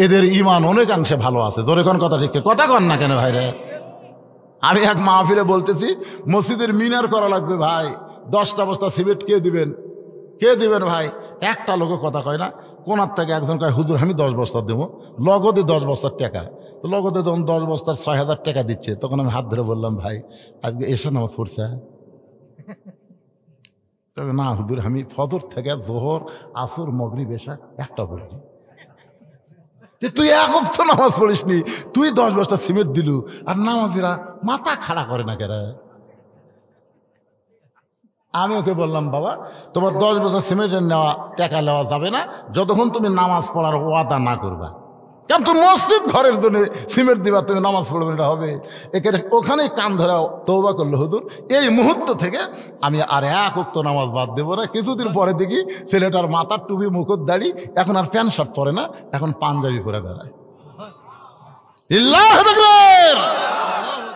এদের ইমান অনেকাংশে ভালো আছে। জোরে কোন কথা ঠিক? কথা কন না কেন ভাইরে? আমি এক মাহফিলে বলতেছি, মসজিদের মিনার করা লাগবে ভাই, 10টা বস্তা সিমেন্ট কে দিবেন ভাই? একটা লোকে কথা কয় না। কোনার থেকে একজন কয়, হুজুর আমি 10 বস্তা দেবো, লগদে 10 বস্তার টাকা। তো লগদে যখন 10 বস্তার 6,000 টাকা দিচ্ছে, তখন আমি হাত ধরে বললাম, ভাই আজকে এসে নামাজ পড়ছে? না হুজুর, আমি ফজর থেকে জোহর, আসর, মাগরিব, এশা একটা পড়িনি। তুই একক তো নামাজ পড়িস নি, তুই 10 বস্তা সিমেন্ট দিলু, আর নামাজিরা মাথা খাড়া করে না কেরা? আমি ওকে বললাম, বাবা তোমার 10 বছর সিমেন্টের নেওয়া টাকা নেওয়া যাবে না যতক্ষণ তুমি নামাজ পড়ার ওয়াদা না করবা। কারণ তুমি মসজিদ ঘরের জন্য সিমেন্ট দিবা, তুমি নামাজ পড়বে, এটা হবে? এখানে ওখানেই কান ধরে তওবা করলো, হুজুর এই মুহূর্ত থেকে আমি আর 1 ওয়াক্ত নামাজ বাদ দেবো না। কিছুদিন পরে দেখি ছেলেটার মাথার টুপি, মুখত দাড়ি, এখন আর প্যান্ট শার্ট পরে না, এখন পাঞ্জাবি পরে বেড়ায়। আল্লাহু আকবার।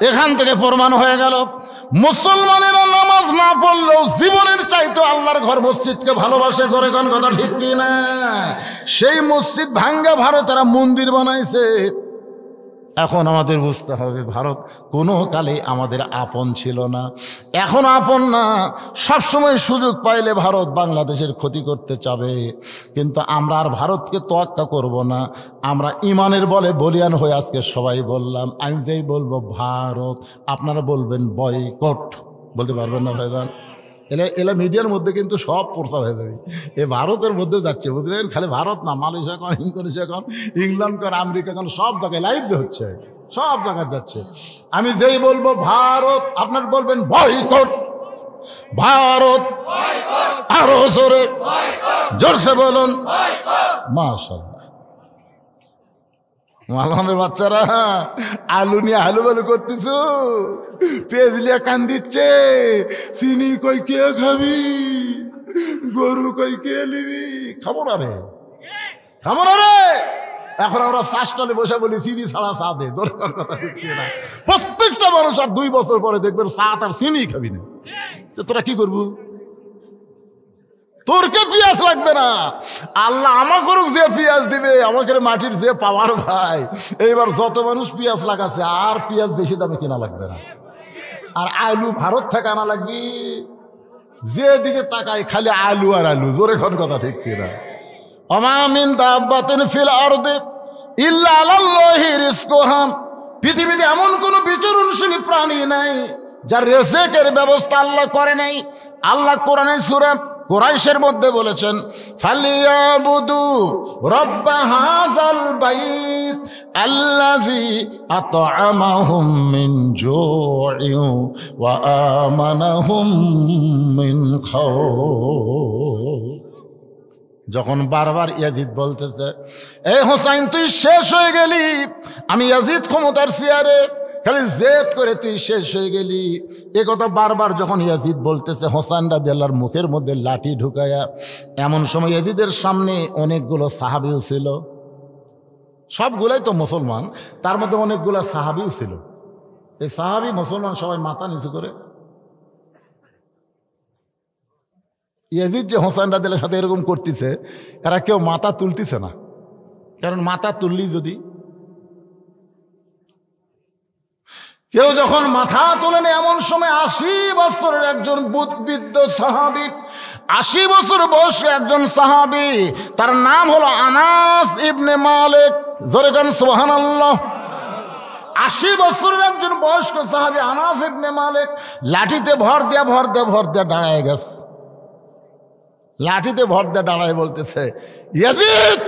এখান থেকে প্রমাণ হয়ে গেল, মুসলমানেরা নামাজ না পড়লেও জীবনের চাইতো আল্লাহর ঘর মসজিদকে ভালোবাসে। জোরে কোন কথা ঠিক কিনা? সেই মসজিদ ভাঙ্গা ভারতেরা মন্দির বানাইছে। এখন আমাদের বুঝতে হবে, ভারত কোনো কালে আমাদের আপন ছিল না, এখন আপন না। সবসময় সুযোগ পাইলে ভারত বাংলাদেশের ক্ষতি করতে চাবে, কিন্তু আমরা আর ভারতকে তোয়াক্কা করব না। আমরা ইমানের বলে বলিয়ান হয়ে আজকে সবাই বললাম, আমি যেই বলবো ভারত, আপনারা বলবেন বয়কট, বলতে পারবেন না ভাইজান? এলা মিডিয়ার মধ্যে কিন্তু সব প্রচার হয়ে যাবে, এ ভারতের মধ্যে যাচ্ছে, বুঝলেন? খালি ভারত না, মালয়েশিয়া কন, ইন্দোনেশিয়া কন, ইংল্যান্ড কন, আমেরিকা কন, সব জায়গায় লাইভ হচ্ছে, সব জায়গায় যাচ্ছে। আমি যেই বলবো ভারত, আপনার বলবেন বয়কট, ভারত, আরো জোরে জোরসে বলুন মাশাআল্লাহ। মালওয়ানের বাচ্চারা আলু নিয়ে হালু বালু করতেছ, পেঁয়াজ লিয়া কান দিচ্ছে, চিনি কই কে খাবি, গরু কই কে নিবি, খাবো না রে। এখন আমরা শ্বাসটালে বসে বলি চিনি ছাড়া চা দে। দরকার কথা ঠিক না? প্রত্যেকটা মানুষ আর 2 বছর পরে দেখবেন চা তার চিনি খাবি না। তো তোরা কি করবো? তোরকে পেঁয়াজ লাগবে না, আল্লাহ আমাকে যে পেঁয়াজ দিবে, আমাকে মাটির যে পাওয়ার ভাই। এইবার যত মানুষ পেঁয়াজ লাগাচ্ছে, আর পেঁয়াজ বেশি দামে কেনা লাগবে না, আর আলু ভারত থেকে আনা লাগবে। যেদিকে তাকাই খালি আলু আর আলু। জোরে কোন কথা ঠিক কিনা? ওমা মিন দাব্বাতিন ফিল আরদি ইল্লা আলাল্লাহি রিজকুহা। পৃথিবীতে এমন কোন বিচরণশীল প্রাণী নাই যার রিজকের ব্যবস্থা আল্লাহ করে নাই। আল্লাহ কোরআনে সূরা কুরাইশের মধ্যে বলেছেন, ফালিয়াবুদু রাব্ব হাযাল বাইত আল্লাযী আত'আমাহুম মিন জু'ইন ওয়া আমানাহুম মিন খাউফ। যখন বারবার ইয়াজিদ বলতেছে, এই হোসাইন তুই শেষ হয়ে গেলি, আমি ইয়াজিদ ক্ষমতার চেয়ারে, খালি জেদ করে তুই শেষ হয়ে গেলি, এ কথা বারবার যখন ইয়াজিদ বলতেছে, হোসাইন রাদিয়াল্লাহর মুখের মধ্যে লাঠি ঢুকায়া। এমন সময় ইয়াজিদের সামনে অনেকগুলো সাহাবীও ছিল। সবগুলাই তো মুসলমান, তার মধ্যে অনেকগুলা সাহাবিও ছিল। এই সাহাবি মুসলমান সবাই মাথা নিচু করে। ইয়াজিদ যে হোসেন রাদিয়াল্লাহু সাথে এরকম করতেছে, এরা কেউ মাথা তুলতেছে না, কারণ মাথা তুললি যদি কেউ যখন মাথা তোলেন, এমন সময় 80 বছরের একজন বুদ্ধিবৃদ্ধ সাহাবী, 80 বছর বয়সী একজন সাহাবী, তার নাম হলো আনাস ইবনে মালিক। জোরে গান সুবহানাল্লাহ। 80 বছরের একজন বয়স্ক সাহাবী আনাস ইবনে মালিক লাঠিতে ভর দিয়া দাঁড়ায় গেছে। লাঠিতে ভর দিয়ে দাঁড়ায় বলতেছে, ইয়াজিদ,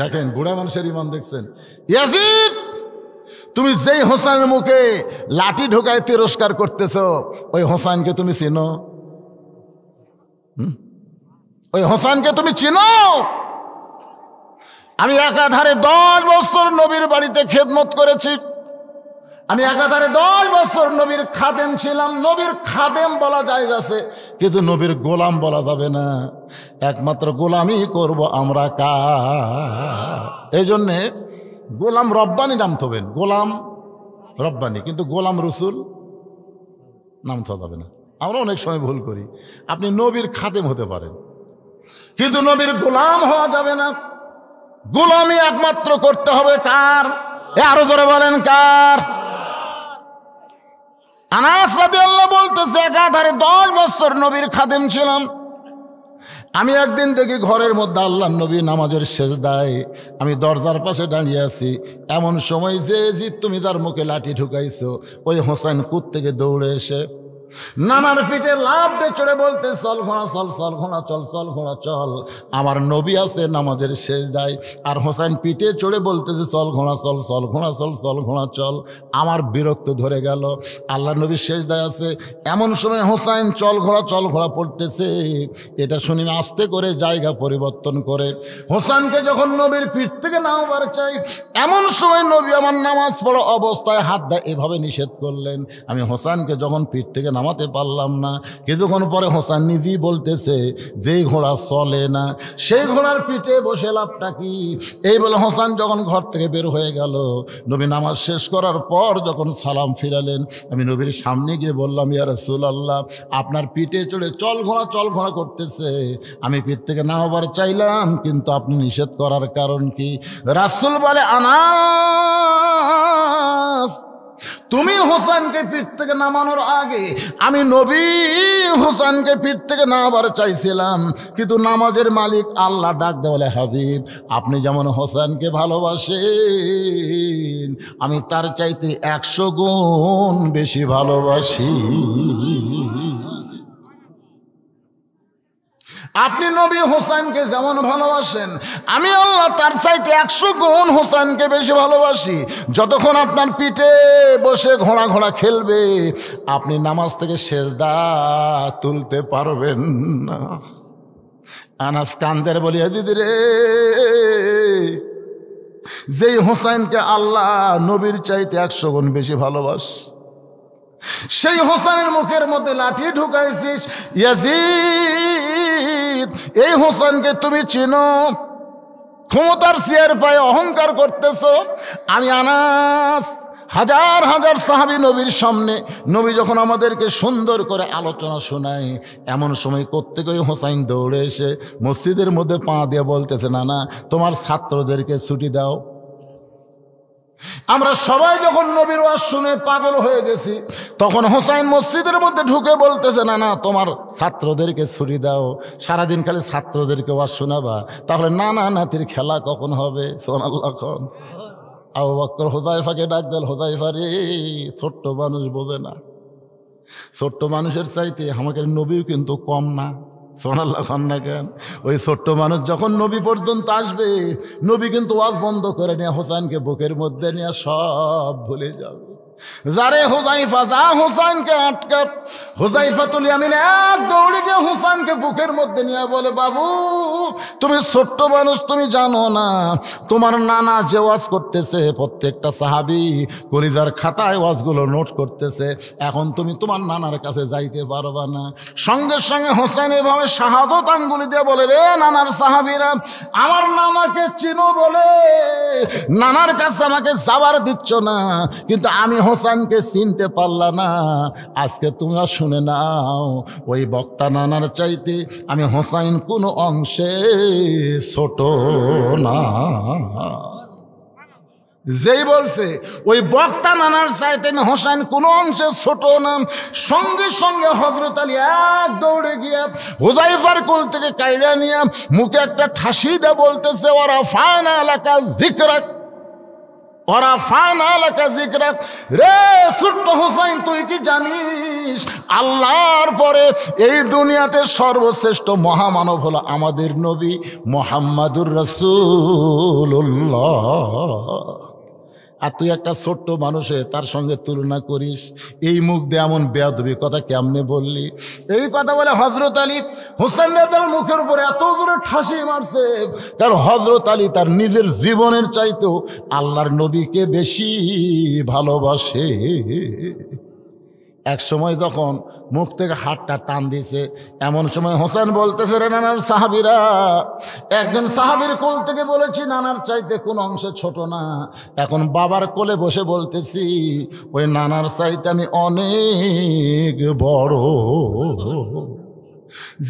দেখেন বুড়া মানুষের ইমান দেখছেন, ইয়াজিদ তুমি যেই হোসেনের মুখে লাঠি ঢোকায় তিরস্কার করতেছ, ওই হোসেনকে তুমি চিনো? ওই হোসেনকে তুমি চিনো? আমি একাধারে 10 বছর নবীর বাড়িতে খেদমত করেছি, আমি একাধারে 10 বছর নবীর খাদেম ছিলাম। নবীর খাদেম বলা যায় আছে, কিন্তু নবীর গোলাম বলা যাবে না। একমাত্র গোলামই করব আমরা কার? এই জন্যে গোলাম রব্বানি নাম থবেন, গোলাম রব্বানি, কিন্তু গোলাম রসুল নাম থা যাবে না। আমরা অনেক সময় ভুল করি। আপনি নবীর খাদেম হতে পারেন, কিন্তু নবীর গোলাম হওয়া যাবে না। গোলামি একমাত্র করতে হবে কার? আরো জোরে বলেন কার? আনাস রাদিয়াল্লাহু বলতেছে, একাধারে 10 বছর নবীর খাদেম ছিলাম। আমি একদিন দেখি ঘরের মধ্যে আল্লাহর নবী নামাজের সেজদায়, আমি দরজার পাশে দাঁড়িয়ে আছি। এমন সময় যে তুমি যার মুখে লাঠি ঢুকাইছো, ওই হোসেন কুত থেকে দৌড়ে এসে নানার পিঠে লাফ দিয়ে চড়ে বলতে, চল ঘোড়া চল, চল ঘোড়া চল, চল ঘোড়া চল। আমার নবী আছে নামাজের সেজদায়, আর হোসেন পিঠে চড়ে বলতেছে, চল ঘোড়া চল, চল ঘোড়া চল, চল ঘোড়া চল। আমার বিরক্ত ধরে গেল, আল্লাহ নবী সেজদায় আছে, এমন সময় হোসেন চল ঘোড়া পড়তেছে। এটা শুনি আস্তে করে জায়গা পরিবর্তন করে হোসেনকে যখন নবীর পিঠ থেকে নামাবার চাই, এমন সময় নবী আমার নামাজ পড়া অবস্থায় হাত দেয় এভাবে নিষেধ করলেন। আমি হোসেনকে যখন পিঠ থেকে নামাতে পারলাম না, কিছুক্ষণ পরে হোসেন নিজেই বলতেছে, যেই ঘোড়া চলে না সেই ঘোড়ার পিঠে বসে লাভটা কি? এই বলে হোসেন যখন ঘর থেকে বের হয়ে গেল, নবী নামাজ শেষ করার পর যখন সালাম ফিরালেন, আমি নবীর সামনে গিয়ে বললাম, ইয়া রাসূলুল্লাহ, আপনার পিঠে চড়ে চল ঘোড়া করতেছে, আমি পিঠ থেকে নামাবার চাইলাম, কিন্তু আপনি নিষেধ করার কারণ কি? রাসূল বলে, আনাস, তুমি হোসেনকে পিঠ থেকে নামানোর আগে আমি নবী হোসেনকে পিঠ থেকে নামাবার চাইছিলাম, কিন্তু নামাজের মালিক আল্লাহ ডাক দেয় বলে, হাবিব, আপনি যেমন হোসেনকে ভালোবাসেন, আমি তার চাইতে 100 গুণ বেশি ভালোবাসি। আপনি নবী হোসেনকে যেমন ভালোবাসেন, আমি আল্লাহ তার চাইতে 100 গুণ হোসেনকে বেশি ভালোবাসি। যতক্ষণ আপনার পিঠে বসে ঘোড়া খেলবে, আপনি নামাজ থেকে সেজদা তুলতে পারবেন না। আনাস কান্দের বলিয়া, দিদি রে, যেই হোসেনকে আল্লাহ নবীর চাইতে 100 গুণ বেশি ভালোবাসে, সেই হোসেনের মুখের মধ্যে লাঠি ঢুকাইছিস। ইয়াজিদ, এই হোসেনকে তুমি চিনো? ক্ষমতার চেয়ার পায়ে অহংকার করতেছ। আমি আনাস, হাজার হাজার সাহাবী নবীর সামনে, নবী যখন আমাদেরকে সুন্দর করে আলোচনা শোনায়, এমন সময় কোত্থেকে ওই হোসেন দৌড়ে এসে মসজিদের মধ্যে পা দিয়ে বলতেছে, না, তোমার ছাত্রদেরকে ছুটি দাও। আমরা সবাই যখন নবীর ওয়াজ শুনে পাগল হয়ে গেছি, তখন হোসেন মসজিদের মধ্যে ঢুকে বলতেছে, না, তোমার ছাত্রদেরকে ছুটি দাও, সারাদিন খালি ছাত্রদেরকে ওয়াজ শোনাবা, তাহলে নাতির খেলা কখন হবে? সুবহানাল্লাহ। আবু বকর হুযায়ফাকে ডাক দিল, হুযায়ফা রে, ছোট্ট মানুষ বোঝে না, ছোট্ট মানুষের চাইতে আমাদের নবীও কিন্তু কম না। সুবহানাল্লাহ না কেন? ওই ছোট্ট মানুষ যখন নবী পর্যন্ত আসবে, নবী কিন্তু ওয়াজ বন্ধ করে নিয়ে হোসেনকে বুকের মধ্যে নিয়ে সব ভুলে যাবে। যারে হুযায়ফা যা হুসাইনকে আটকা। হুযায়ফাতুল ইয়ামিন এক দৌড়ে গিয়ে হুসাইনকে বুকের মধ্যে নিয়ে বলে, বাবু তুমি ছোট্ট মানুষ, তুমি জানো না তোমার নানা যে ওয়াজ করতেছে প্রত্যেকটা সাহাবী কলিজার খাতায় ওয়াজগুলো নোট করতেছে, এখন তুমি তোমার নানার কাছে যাইতে পারবা না। সঙ্গে সঙ্গে হোসেন এভাবে শাহাদত আঙ্গুলি দিয়ে বলে, রে নানার সাহাবীরা, আমার নানাকে চিনো বলে নানার কাছে আমাকে যাবার দিচ্ছ না, কিন্তু আমি হোসেনকে চিনতে পারলাম না। আজকে তোমরা শুনে নাও, ওই বক্তা নানার চাইতে আমি হোসেন কোনো অংশে ছোট না। যেই বলছে ওই বক্তা নানার চাইতে আমি হোসেন কোনো অংশে ছোট না, সঙ্গে সঙ্গে হযরত আলী এক দৌড়ে গিয়ে হুযায়ফার কোল থেকে কাইরা নিয়ে মুখে একটা ঠাসি দিয়ে বলতেছে, ওরা ফানা লাকা যিকরাক, ওরা ফানা লাকা যিকরাক। রে ছোট্ট হোসেন, তুই কি জানিস আল্লাহর পরে এই দুনিয়াতে সর্বশ্রেষ্ঠ মহামানব হলো আমাদের নবী মুহাম্মাদুর রাসূলুল্লাহ, আর তুই একটা ছোট্ট মানুষে তার সঙ্গে তুলনা করিস? এই মুখ দিয়ে এমন বেয়াদবি কথা কেমনে বললি? এই কথা বলে হযরত আলী হোসেন তার মুখের উপরে এত জোরে ঠাসি মারছে, কারণ হযরত আলী তার নিজের জীবনের চাইতেও আল্লাহর নবীকে বেশি ভালোবাসে। এক সময় যখন মুখ থেকে হাতটা টান দিয়েছে, এমন সময় হোসেন বলতেছে, রে নানার সাহাবীরা, একজন সাহাবীর কোল থেকে বলেছি নানার চাইতে কোন অংশে ছোট না, এখন বাবার কোলে বসে বলতেছি ওই নানার চাইতে আমি অনেক বড়।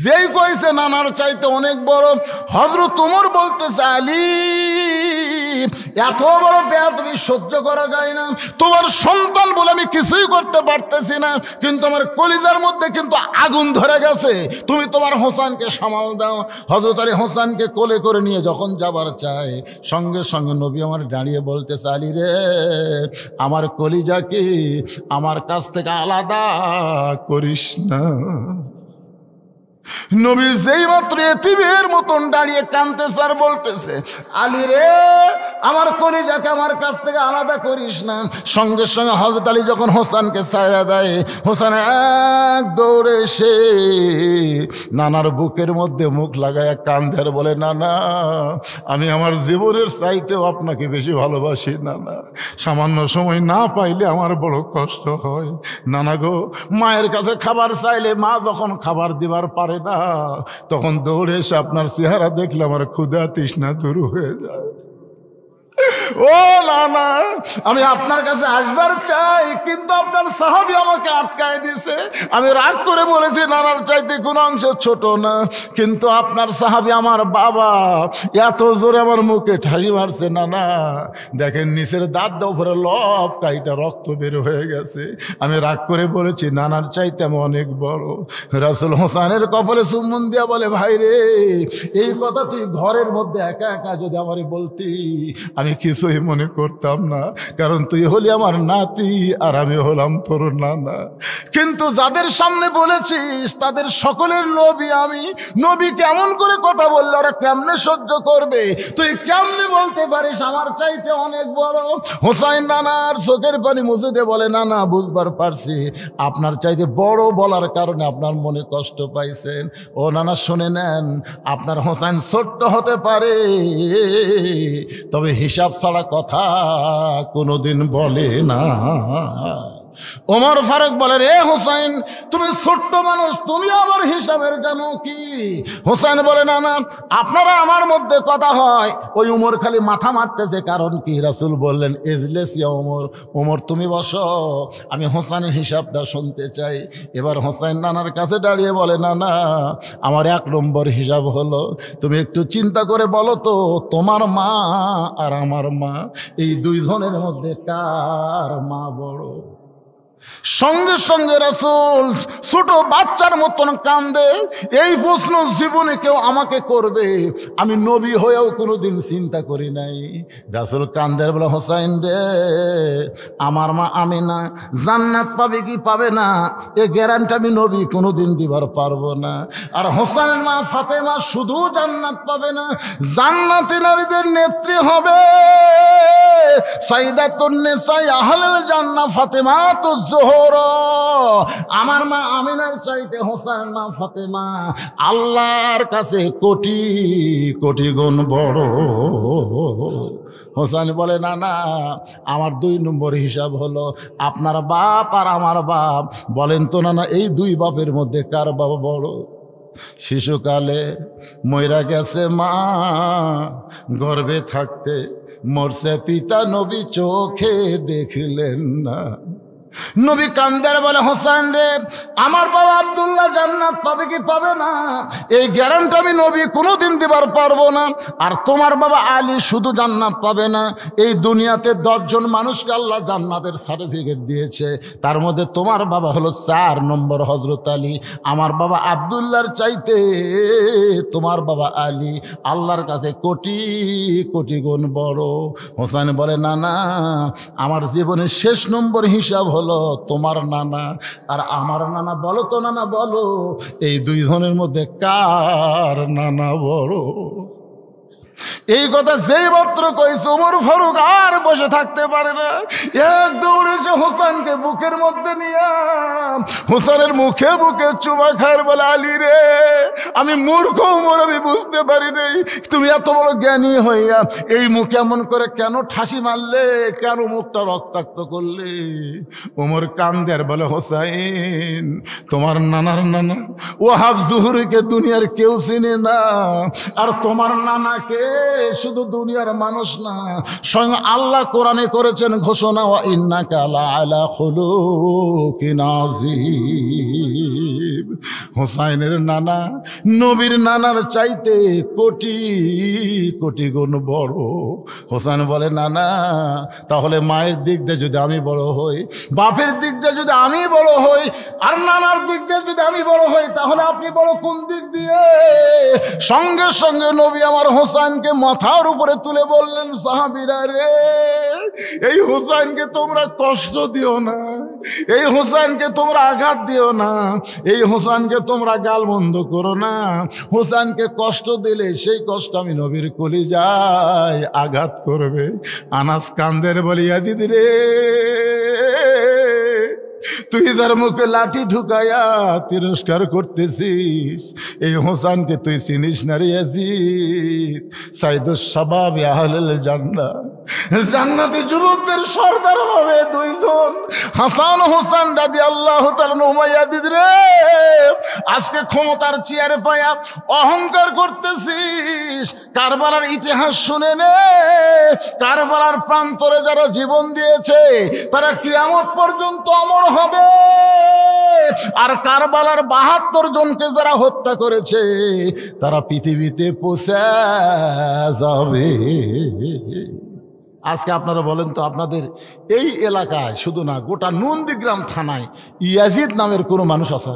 যেই কইছে নানার চাইতে অনেক বড়, হযরত ওমর বলতেছে, আলী এত বড় বেয়াদবি সহ্য করা যায় না, তোমার সন্তান বলে আমি কিছুই করতে পারতেছি না, কিন্তু আমার কলিজার মধ্যে কিন্তু আগুন ধরে গেছে, তুমি তোমার হোসেনকে সামাল দাও। হযরত আলী হোসেনকে কোলে করে নিয়ে যখন যাবার চায়, সঙ্গে সঙ্গে নবী আমার দাঁড়িয়ে বলতেছে, আলী রে, আমার কলিজাকে আমার কাছ থেকে আলাদা করিস না। নবী যেই মাত্র এতিমের মতন দাঁড়িয়ে কাঁদতেছে আর বলতেছে, আলী রে, আমার কলিজাকে আমার কাছ থেকে আলাদা করিস না, সঙ্গে সঙ্গে হযরত আলী যখন হোসেনকে ছায়া দেয়, হোসেন এক দৌড়ে এসে নানার বুকের মধ্যে মুখ লাগায় কান্দে আর বলে, নানা আমি আমার জীবনের চাইতেও আপনাকে বেশি ভালোবাসি নানা, সামান্য সময় না পাইলে আমার বড় কষ্ট হয় নানা গো। মায়ের কাছে খাবার চাইলে মা যখন খাবার দিবার পারে না, তখন দৌড়ে এসে আপনার চেহারা দেখলে আমার ক্ষুধা তৃষ্ণা দূর হয়ে যায়। ও নানা, আমি আপনার কাছে আসবার চাই, কিন্তু আপনার সাহাবী আমাকে আটকায় দিছে। আমি রাগ করে বলেছি নানার চাইতে কোনো অংশ ছোট না, কিন্তু আপনার সাহাবী আমার বাবা এত জোরে আমার মুখে ঠাসি মারছে নানা, দেখেন নিচের দাঁত দাও ভরে লব কাইটা রক্ত বের হয়ে গেছে। আমি রাগ করে বলেছি নানার চাইতে আমি অনেক বড়। রাসূল হোসেনের কপালে চুম্বন দিয়া বলে, ভাই রে, এই কথা তুই ঘরের মধ্যে একা একা যদি আমারে বলতি আমি কিছুই মনে করতাম না, কারণ তুই হলি আমার নাতি আর আমি হলাম তোর নানা। কিন্তু যাদের সামনে বলেছিস তাদের সকলের নবী আমি, নবী কেমন করে কথা বললে ওরা কেমনে সহ্য করবে? তুই কেমনে বলতে পারিস আমার চাইতে অনেক বড়? হোসাইন নানার চোখের পানি মুছে দিয়ে বলে, নানা বুঝবার পারছি আপনার চাইতে বড় বলার কারণে আপনার মনে কষ্ট পাইছেন। ও নানা শুনে নেন, আপনার হোসাইন ছোট্ট হতে পারে, তবে হিসাব ছাড়া কথা কোনোদিন বলে না। ওমর ফারুক বলে, রে হোসেন, তুমি ছোট্ট মানুষ, তুমি আবার হিসাবের জানো কি? হোসেন বলে, না না, আপনারা আমার মধ্যে কথা হয়। ওই উমর খালি মাথা মারতেছে, কারণ কি? রাসূল বললেন, ইজলিস ইয়া ওমর, ওমর তুমি বসো, আমি হোসেনের হিসাবটা শুনতে চাই। এবার হোসেন নানার কাছে দাঁড়িয়ে বলে, না না, আমার 1 নম্বর হিসাব হলো, তুমি একটু চিন্তা করে বলো তো, তোমার মা আর আমার মা, এই দুইজনের মধ্যে কার মা বড়? সঙ্গে সঙ্গে রাসূল ছোট বাচ্চার মতন কান্দে। এই প্রশ্ন জীবনে কেউ আমাকে করবে আমি নবী হয়েও কোনোদিন চিন্তা করি নাই। রাসূল কান্দের বলে, হোসাইন রে, আমার মা আমিনা জান্নাত পাবে কি পাবে না এ গ্যারান্টি আমি নবী কোনোদিন দিবার পারবো না। আর হোসেনের মা ফাতেমা শুধু জান্নাত পাবে না, জান্নাতি নারীদের নেত্রী হবে। সাইয়্যিদাতুন নিসা আহলুল জান্নাহ ফাতেমাতুজ জোহরা, আমার মা আমিনার চাইতে হোসেন মা ফাতেমা আল্লাহর কাছে কোটি কোটি গুণ বড়। হোসেন বলে না না, আমার 2 নম্বর হিসাব হলো আপনার বাপ আর আমার বাপ। বলেন তো না না, এই 2 বাপের মধ্যে কার বাপ বড়? শিশুকালে মইরা গেছে মা, গর্ভে থাকতে মরছে পিতা, নবী চোখে দেখলেন না। নবী কান্দার বলে হোসেন রে, আমার বাবা আব্দুল্লাহ জান্নাত পাবে কি পাবে না এই গ্যারান্টি আমি নবী কোনোদিন দিবার পারবো না। আর তোমার বাবা আলী শুধু জান্নাত পাবে না, এই দুনিয়াতে 10 জন মানুষকে আল্লাহ জান্নাতের সার্টিফিকেট দিয়েছে, তার মধ্যে তোমার বাবা হলো 4 নম্বর হযরত আলী। আমার বাবা আব্দুল্লাহর চাইতে তোমার বাবা আলী আল্লাহর কাছে কোটি কোটি গুণ বড়। হোসেন বলে না না, আমার জীবনের শেষ নম্বর হিসাব হলো তোমার নানা আর আমার নানা। বলো তো নানা, বলো এই 2 জনের মধ্যে কার নানা বড়? এই কথা যেই মাত্র কইছে ওমর ফারুক আর বসে থাকতে পারে না, এক দৌড়েছে হোসেনকে বুকের মধ্যে নিয়ে হোসেনের মুখে বুকে চুমা খায়, বলে আলী রে, আমি মূর্খ ওমর, আমি বুঝতে পারি নাই তুমি এত বড় জ্ঞানী হইয়া এই মুখ এমন করে কেন ঠাসি মারলে, কেন মুখটা রক্তাক্ত করলে? ওমর কান্দে আর বলে হোসেন, তোমার নানার নানা ওয়াহাব জুহরিকে দুনিয়ার কেউ চিনে না, আর তোমার নানাকে শুধু দুনিয়ার মানুষ না, স্বয়ং আল্লাহ কোরআনে করেছেন ঘোষণা, ওয়া ইন্নাকা লাআলা খুলুকিন আযীম। হোসাইনের নানা নবীর নানার চাইতে কোটি কোটি গুণ বড়। হোসেন বলে নানা, তাহলে মায়ের দিক দিয়ে যদি আমি বড় হই, বাপের দিক দিয়ে যদি আমি বড় হই, আর নানার দিক দিয়ে যদি আমি বড় হই, তাহলে আপনি বড় কোন দিক দিয়ে? সঙ্গে সঙ্গে নবী আমার হোসেনকে মাথার উপরে তুলে বললেন, সাহাবীরা রে, এই হোসেনকে তোমরা কষ্ট দিও না, এই হোসেনকে তোমরা আঘাত দিও না, এই হোসেনকে তোমরা গালমন্দ করো না। হোসেনকে কষ্ট দিলে সেই কষ্ট আমি নবীর কলিজায় আঘাত করবে। আনাস কান্দের বলি, ইয়াজিদ রে, তুই যার মুখে লাঠি ঢুকাইয়া তিরস্কার করতেছিস, এই হোসেনকে তুই চিনিস না রে ইয়াজিদ। সাইদুস শাবাব আহলুল জান্নাহ, জান্নাতি যুবকদের সর্দার হবে 2 জন, হাসান হোসেন রাদিয়াল্লাহু তাআলা আনহুমা। ইয়াজিদ রে, আজকে ক্ষমতার চেয়ারে পায়া অহংকার করতেছিস, কারবালার ইতিহাস শুনে নে। কারবালার প্রান্তরে যারা জীবন দিয়েছে তারা কিয়ামত পর্যন্ত অমর হবে, আর কারবালার 72 জনকে যারা হত্যা করেছে তারা পৃথিবীতে পৌঁছে যাবে। আজকে আপনারা বলেন তো, আপনাদের এই এলাকায় শুধু না, গোটা নন্দীগ্রাম থানায় ইয়াজিদ নামের কোনো মানুষ আছে?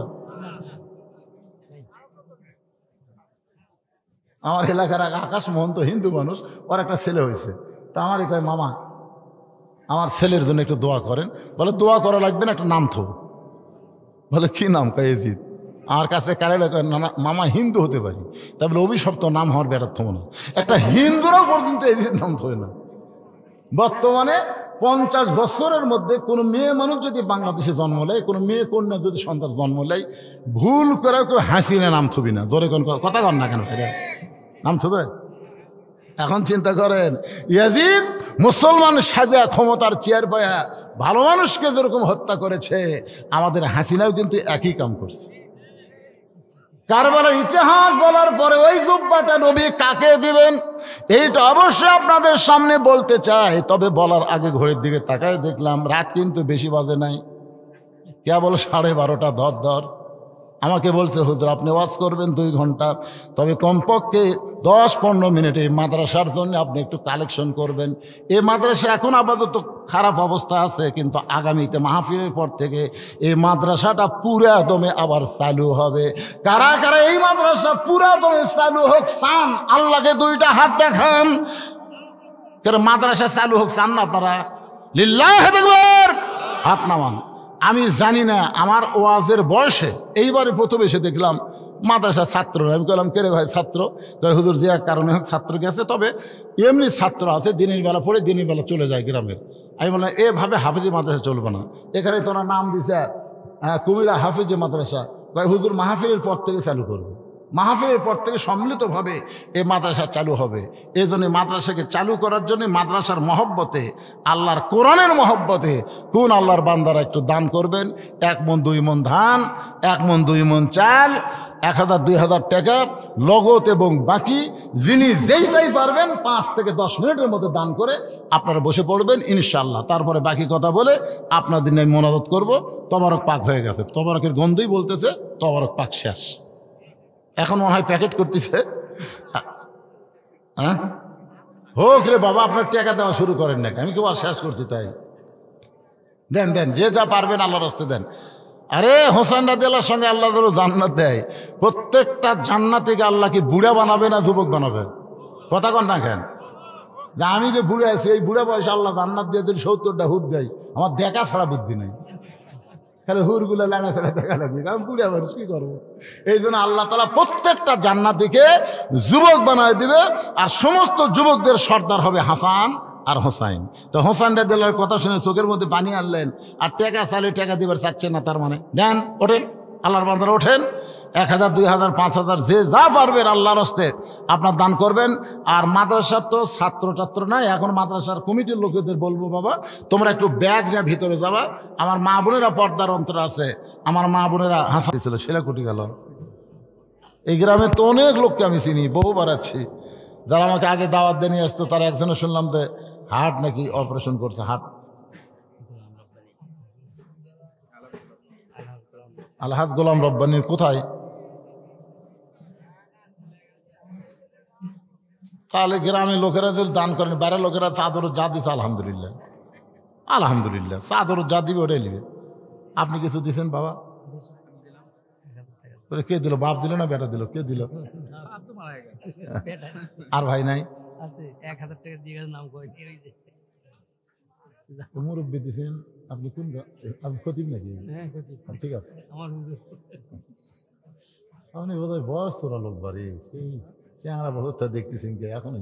আমার এলাকার আকাশ মোহন তো হিন্দু মানুষ, ওর একটা ছেলে হয়েছে, তা আমারই কয়, মামা আমার ছেলের জন্য একটু দোয়া করেন। বলে দোয়া করা লাগবে না, একটা নাম থব। বলে কি নাম? কয় ইয়াজিদ। আমার কাছে কারে নানা, মামা হিন্দু হতে পারি, তারপরে অভিশপ্ত নাম হওয়ার বেটার থব না। একটা হিন্দুরাও পর্যন্ত ইয়াজিদ নাম থবে না। বর্তমানে 50 বছরের মধ্যে কোনো মেয়ে মানুষ যদি বাংলাদেশে জন্ম নেয়, কোনো মেয়ে কন্যা যদি সন্তান জন্ম নেয়, ভুল করে কেউ হাসিনা নাম থবি না। জোরে কোন কথা কন না কেন, নাম থবে? এখন চিন্তা করেন, ইয়াজিদ মুসলমান সাজা ক্ষমতার চেয়ার পায়া ভালো মানুষকে যেরকম হত্যা করেছে, আমাদের হাসিনাও কিন্তু একই কাম করছে। কারবালার ইতিহাস বলার পরে ওই জুব্বাটা নবী কাকে দিবেন, এইটা অবশ্যই আপনাদের সামনে বলতে চাই। তবে বলার আগে ঘড়ির দিকে তাকায় দেখলাম রাত কিন্তু বেশি বাজে নাই, কেবল 12:30 ধর। আমাকে বলছে হুজুর আপনি ওয়াজ করবেন 2 ঘন্টা, তবে কমপক্ষে 10-15 মিনিট এই মাদ্রাসার জন্য আপনি একটু কালেকশন করবেন। এই মাদ্রাসা এখন আপাতত খারাপ অবস্থা আছে, কিন্তু আগামীতে মাহফিলের পর থেকে এই মাদ্রাসাটা পুরা দমে আবার চালু হবে। কারা কারা এই মাদ্রাসা পুরা দমে চালু হোক চান? আল্লাহকে 2টা হাত দেখান। কারণ মাদ্রাসা চালু হোক চান না আপনারা? লিল্লাহি আকবার, হাত নামান। আমি জানি না, আমার ওয়াজের বয়সে এইবারে প্রথম এসে দেখলাম মাদ্রাসার ছাত্র আমি বললাম কে রে ভাই ছাত্র? হুজুর যে এক কারণে হোক ছাত্র গেছে, তবে এমনি ছাত্র আছে দিনের বেলা পড়ে দিনের বেলা চলে যায় গ্রামের। আমি বললাম এভাবে হাফিজি মাদ্রাসা চলবে না, এখানে তোরা নাম দিছে কুমিল্লা হাফিজি মাদ্রাসা। হুজুর মাহফিলের পর থেকে চালু করবে, মাহফিলের পর থেকে সম্মিলিতভাবে এই মাদ্রাসা চালু হবে। এই জন্য মাদ্রাসাকে চালু করার জন্য মাদ্রাসার মহব্বতে, আল্লাহর কোরআনের মহব্বতে কোন আল্লাহর বান্দারা একটু দান করবেন। 1 মণ 2 মণ ধান, 1 মণ 2 মণ চাল, 1000-2000 টাকা লগত এবং বাকি, যিনি যেইটাই পারবেন 5 থেকে 10 মিনিটের মধ্যে দান করে আপনারা বসে পড়বেন ইনশাআল্লাহ। তারপরে বাকি কথা বলে আপনাদের নিয়ে মোনাজাত করব। তবারক পাক হয়ে গেছে, তবারকের গন্ধই বলতেছে তবারক পাক শেষ। এখন মনে হয় প্যাকেট করতেছে। হ্যাঁ হোক রে বাবা, আপনার টাকা দেওয়া শুরু করেন নাকি? আমি কেউ আর শেষ করছি তাই? দেন দেন, যে যা পারবেন আল্লাহর রাস্তায় দেন। আরে হোসেন রাদিয়াল্লাহর সঙ্গে আল্লাহ ধরো জান্নাত দেয়। প্রত্যেকটা জান্নাতিকে আল্লাহ কি বুড়া বানাবে না যুবক বানাবে? কথা কন না কেন? যে আমি যে বুড়ে আছি, এই বুড়া বয়সে আল্লাহ জান্নাত দিয়ে দিল 70টা হুর দেয়, আমার দেখা ছাড়া বুদ্ধি নেই, তাহলে হুরগুলো লাইনা ছাড়া দেখা লাগবে, কারণ বুড়া মানুষ কি করবো। এই জন্য আল্লাহ তাআলা প্রত্যেকটা জান্নাতীকে যুবক বানায় দিবে, আর সমস্ত যুবকদের সর্দার হবে হাসান আর হোসাইন। তো হোসেন রাদিয়াল্লাহর কথা শুনে চোখের মধ্যে পানি আনলেন, আর টাকা চালে টাকা দিবার চাচ্ছেন না, তার মানে দেন, ওঠেন আল্লাহর বান্দারা ওঠেন, 1000, 2000, 5000 যে যা পারবেন আল্লাহর হস্তে আপনার দান করবেন। আর মাদ্রাসার তো ছাত্র নাই, এখন মাদ্রাসার কমিটির লোকেদের বলবো বাবা তোমরা একটু ব্যাগ নিয়ে ভিতরে যাবা। আমার মা বোনেরা পর্দার অন্তরে আছে, আমার মা বোনেরা হাসা দিয়েছিল, সেটা কুটি গেল। এই গ্রামে তো অনেক লোককে আমি চিনি, বহুবার আছি, যারা আমাকে আগে দাওয়াত দিয়ে নিয়ে আসতো। তারা একজনে শুনলাম যে হার্ট নাকি অপারেশন করছে, হার্ট। আলহাজ গোলাম রব্বানির কোথায়? তাহলে গ্রামের লোকেরা যদি দান করেন, বাইরের লোকেরা চাদর যা দিচ্ছে আলহামদুলিল্লাহ, আলহামদুলিল্লাহ, চাদর যা দিবে ওটাই নিবে। আপনি কিছু দিচ্ছেন বাবা? কে দিল? বাপ দিল না বেটা দিল? কে দিল? আর ভাই নাই? 1000 টাকা দিয়ে নাম কই মুরব্বী দিচ্ছেন আপনি? কোন আপনি খতিব নাকি? ঠিক আছে, আমার হুজুর। আপনি বোধহয় বয়স তোরা লোক বাড়ি, সেই চেহারা বছরটা দেখতেছেন কে এখন?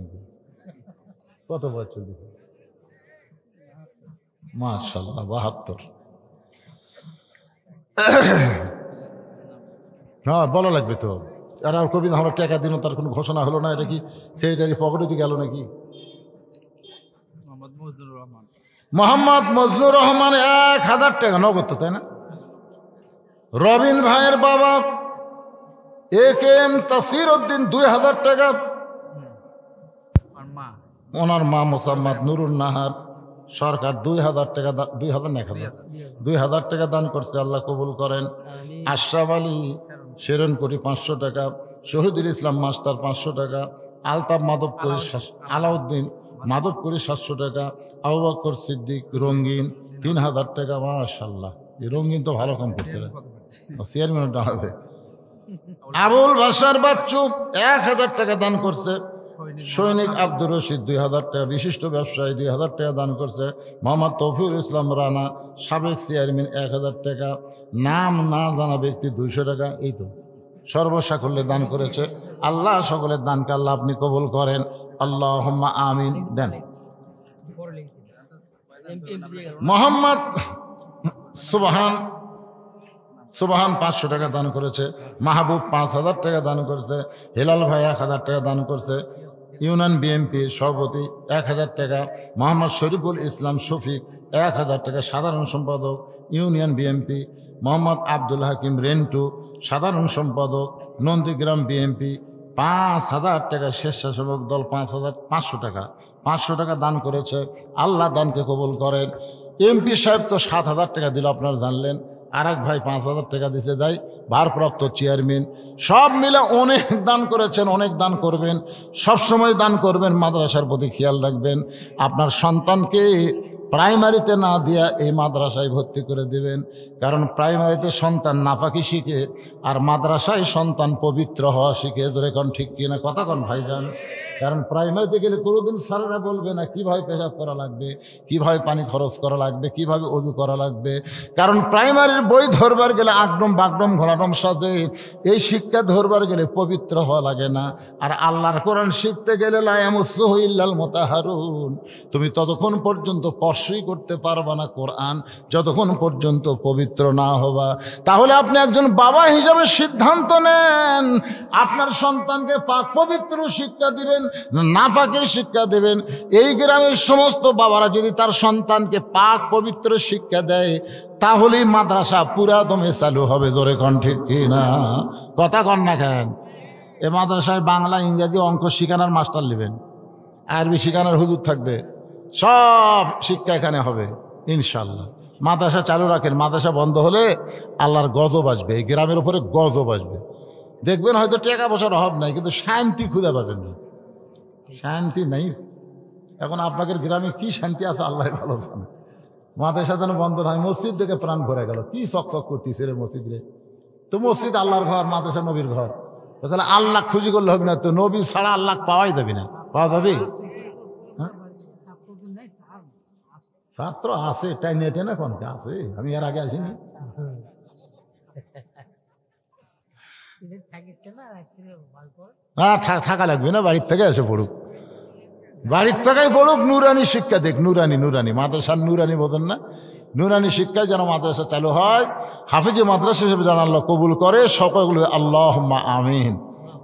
কত বয়স চলতেছে? মাশাআল্লাহ 72। হ্যাঁ বলা লাগবে তো। আর কবি আমরা টাকা দিন, তার কোনো ঘোষণা হলো না, এটা কি সেইটারই পকেটে দিয়ে গেল নাকি? মোহাম্মদ মজনুর রহমান 1000 টাকা নগদ তো, তাই না? রবিন ভাইয়ের বাবা AKM তাসির উদ্দিন 2000 টাকা। ওনার মা মোসাম্মদ নুরুন নাহার সরকার 2000 টাকা, 2000 না 2000 টাকা দান করছে, আল্লাহ কবুল করেন। আশরাফ আলী শেরনকোটি 500 টাকা, শহীদুল ইসলাম মাস্টার 500 টাকা, আলতাফ মাধবপুরি, আলাউদ্দিন মাধবপুরি 700 টাকা, আবু বকর সিদ্দিক রঙ্গিন 3000 টাকা। মাশাআল্লাহ, এই রঙ্গিন তো ভালো কাম করছে, চেয়ারম্যানটা হবে। আবুল বাসার বাচ্চু 1000 টাকা দান করছে। সৈনিক আব্দুর রশিদ 2000 টাকা, বিশিষ্ট ব্যবসায়ী 2000 টাকা দান করছে। মোহাম্মদ তৌফিকুল ইসলাম রানা সাবেক চেয়ারম্যান 1000 টাকা। নাম না জানা ব্যক্তি 200 টাকা। এই তো সর্বসাকুল্যে দান করেছে। আল্লাহ সকলের দানকে আল্লাহ আপনি কবুল করেন, আল্লাহুম্মা আমিন। দেন। মোহাম্মদ সুবহান 500 টাকা দান করেছে। মাহবুব 5000 টাকা দান করেছে। হেলাল ভাই 1000 টাকা দান করছে। ইউনিয়ন বিএনপির সভাপতি 1000 টাকা। মোহাম্মদ শরীফুল ইসলাম শফিক 1000 টাকা, সাধারণ সম্পাদক ইউনিয়ন বিএনপি। মোহাম্মদ আব্দুল হাকিম রেন্টু সাধারণ সম্পাদক নন্দীগ্রাম বিএনপি 5000 টাকা। স্বেচ্ছাসেবক দল 500 টাকা, 500 টাকা দান করেছে। আল্লাহ দানকে কবুল করেন। এমপি সাহেব তো 7000 টাকা দিল, আপনারা জানলেন। আর এক ভাই 5000 টাকা দিতে যায়, ভারপ্রাপ্ত চেয়ারম্যান। সব মিলে অনেক দান করেছেন, অনেক দান করবেন, সব সময় দান করবেন। মাদ্রাসার প্রতি খেয়াল রাখবেন। আপনার সন্তানকে প্রাইমারিতে না দিয়া এই মাদ্রাসায় ভর্তি করে দিবেন, কারণ প্রাইমারিতে সন্তান নাপাকি শিখে, আর মাদ্রাসায় সন্তান পবিত্র হওয়া শিখে। জোরে কোন ঠিক কিনা? কথা কোন ভাইজান? কারণ প্রাইমারিতে গেলে কোনোদিন স্যারেরা বলবে না কিভাবে পেশাব করা লাগবে, কিভাবে পানি খরচ করা লাগবে, কিভাবে ওযু করা লাগবে। কারণ প্রাইমারির বই ধরবার গেলে আগডম বাগডম ঘোরাডম সাজে, এই শিক্ষা ধরবার গেলে পবিত্র হওয়া লাগে না। আর আল্লাহর কোরআন শিখতে গেলে লা ইয়ামাসসুহু ইল্লাল মুতাহহারুন, তুমি ততক্ষণ পর্যন্ত স্পর্শই করতে পারবা না কোরআন যতক্ষণ পর্যন্ত পবিত্র না হবা। তাহলে আপনি একজন বাবা হিসাবে সিদ্ধান্ত নেন, আপনার সন্তানকে পাক পবিত্র শিক্ষা দিবেন না পাকের শিক্ষা দেবেন। এই গ্রামের সমস্ত বাবারা যদি তার সন্তানকে পাক পবিত্র শিক্ষা দেয়, তাহলেই মাদ্রাসা পুরা দমে চালু হবে। জোরে কন ঠিক কি না? কথা কন না কেন? এ মাদ্রাসায় বাংলা, ইংরেজি, অঙ্ক শিখানোর মাস্টার নেবেন, আরবি শিখানোর হুজুর থাকবে, সব শিক্ষা এখানে হবে ইনশাল্লাহ। মাদ্রাসা চালু রাখেন, মাদ্রাসা বন্ধ হলে আল্লাহর গজব আসবে, এই গ্রামের উপরে গজব আসবে। দেখবেন হয়তো টাকা পয়সার অভাব নাই, কিন্তু শান্তি খুঁজে পাবেন না, শান্তি নেই। এখন আপনাদের গ্রামে কি শান্তি আছে আল্লাহ ভালো জানে। মাদ্রাসা যেন বন্ধ নয়, মসজিদ দেখে প্রাণ ভরে গেল, কি চকচক করতেছে রে মসজিদ রে। তো মসজিদ আল্লাহর ঘর, মাদ্রাসা নবীর ঘর, তাহলে আল্লাহ খুঁজি করলে হবে না তো? নবী ছাড়া আল্লাহ পাওয়াই যাবে না, পাওয়া যাবে? ছাত্র আছে, টাইনে টেনে কোনটা আছে, আমি এর আগে আসিনি। থাকা লাগবে না, বাড়ির থেকে এসে পড়ুক, বাড়ির থেকেই পড়ুক, নুরানি শিক্ষা দেখ। নুরানি নুরানি মাদ্রাসার নুরানি বোঝেন না? নুরানি শিক্ষায় যেন মাদ্রাসা চালু হয়, হাফিজে মাদ্রাসা হিসেবে যেন আল্লাহ কবুল করে সকলগুলো, আল্লাহুম্মা আমিন।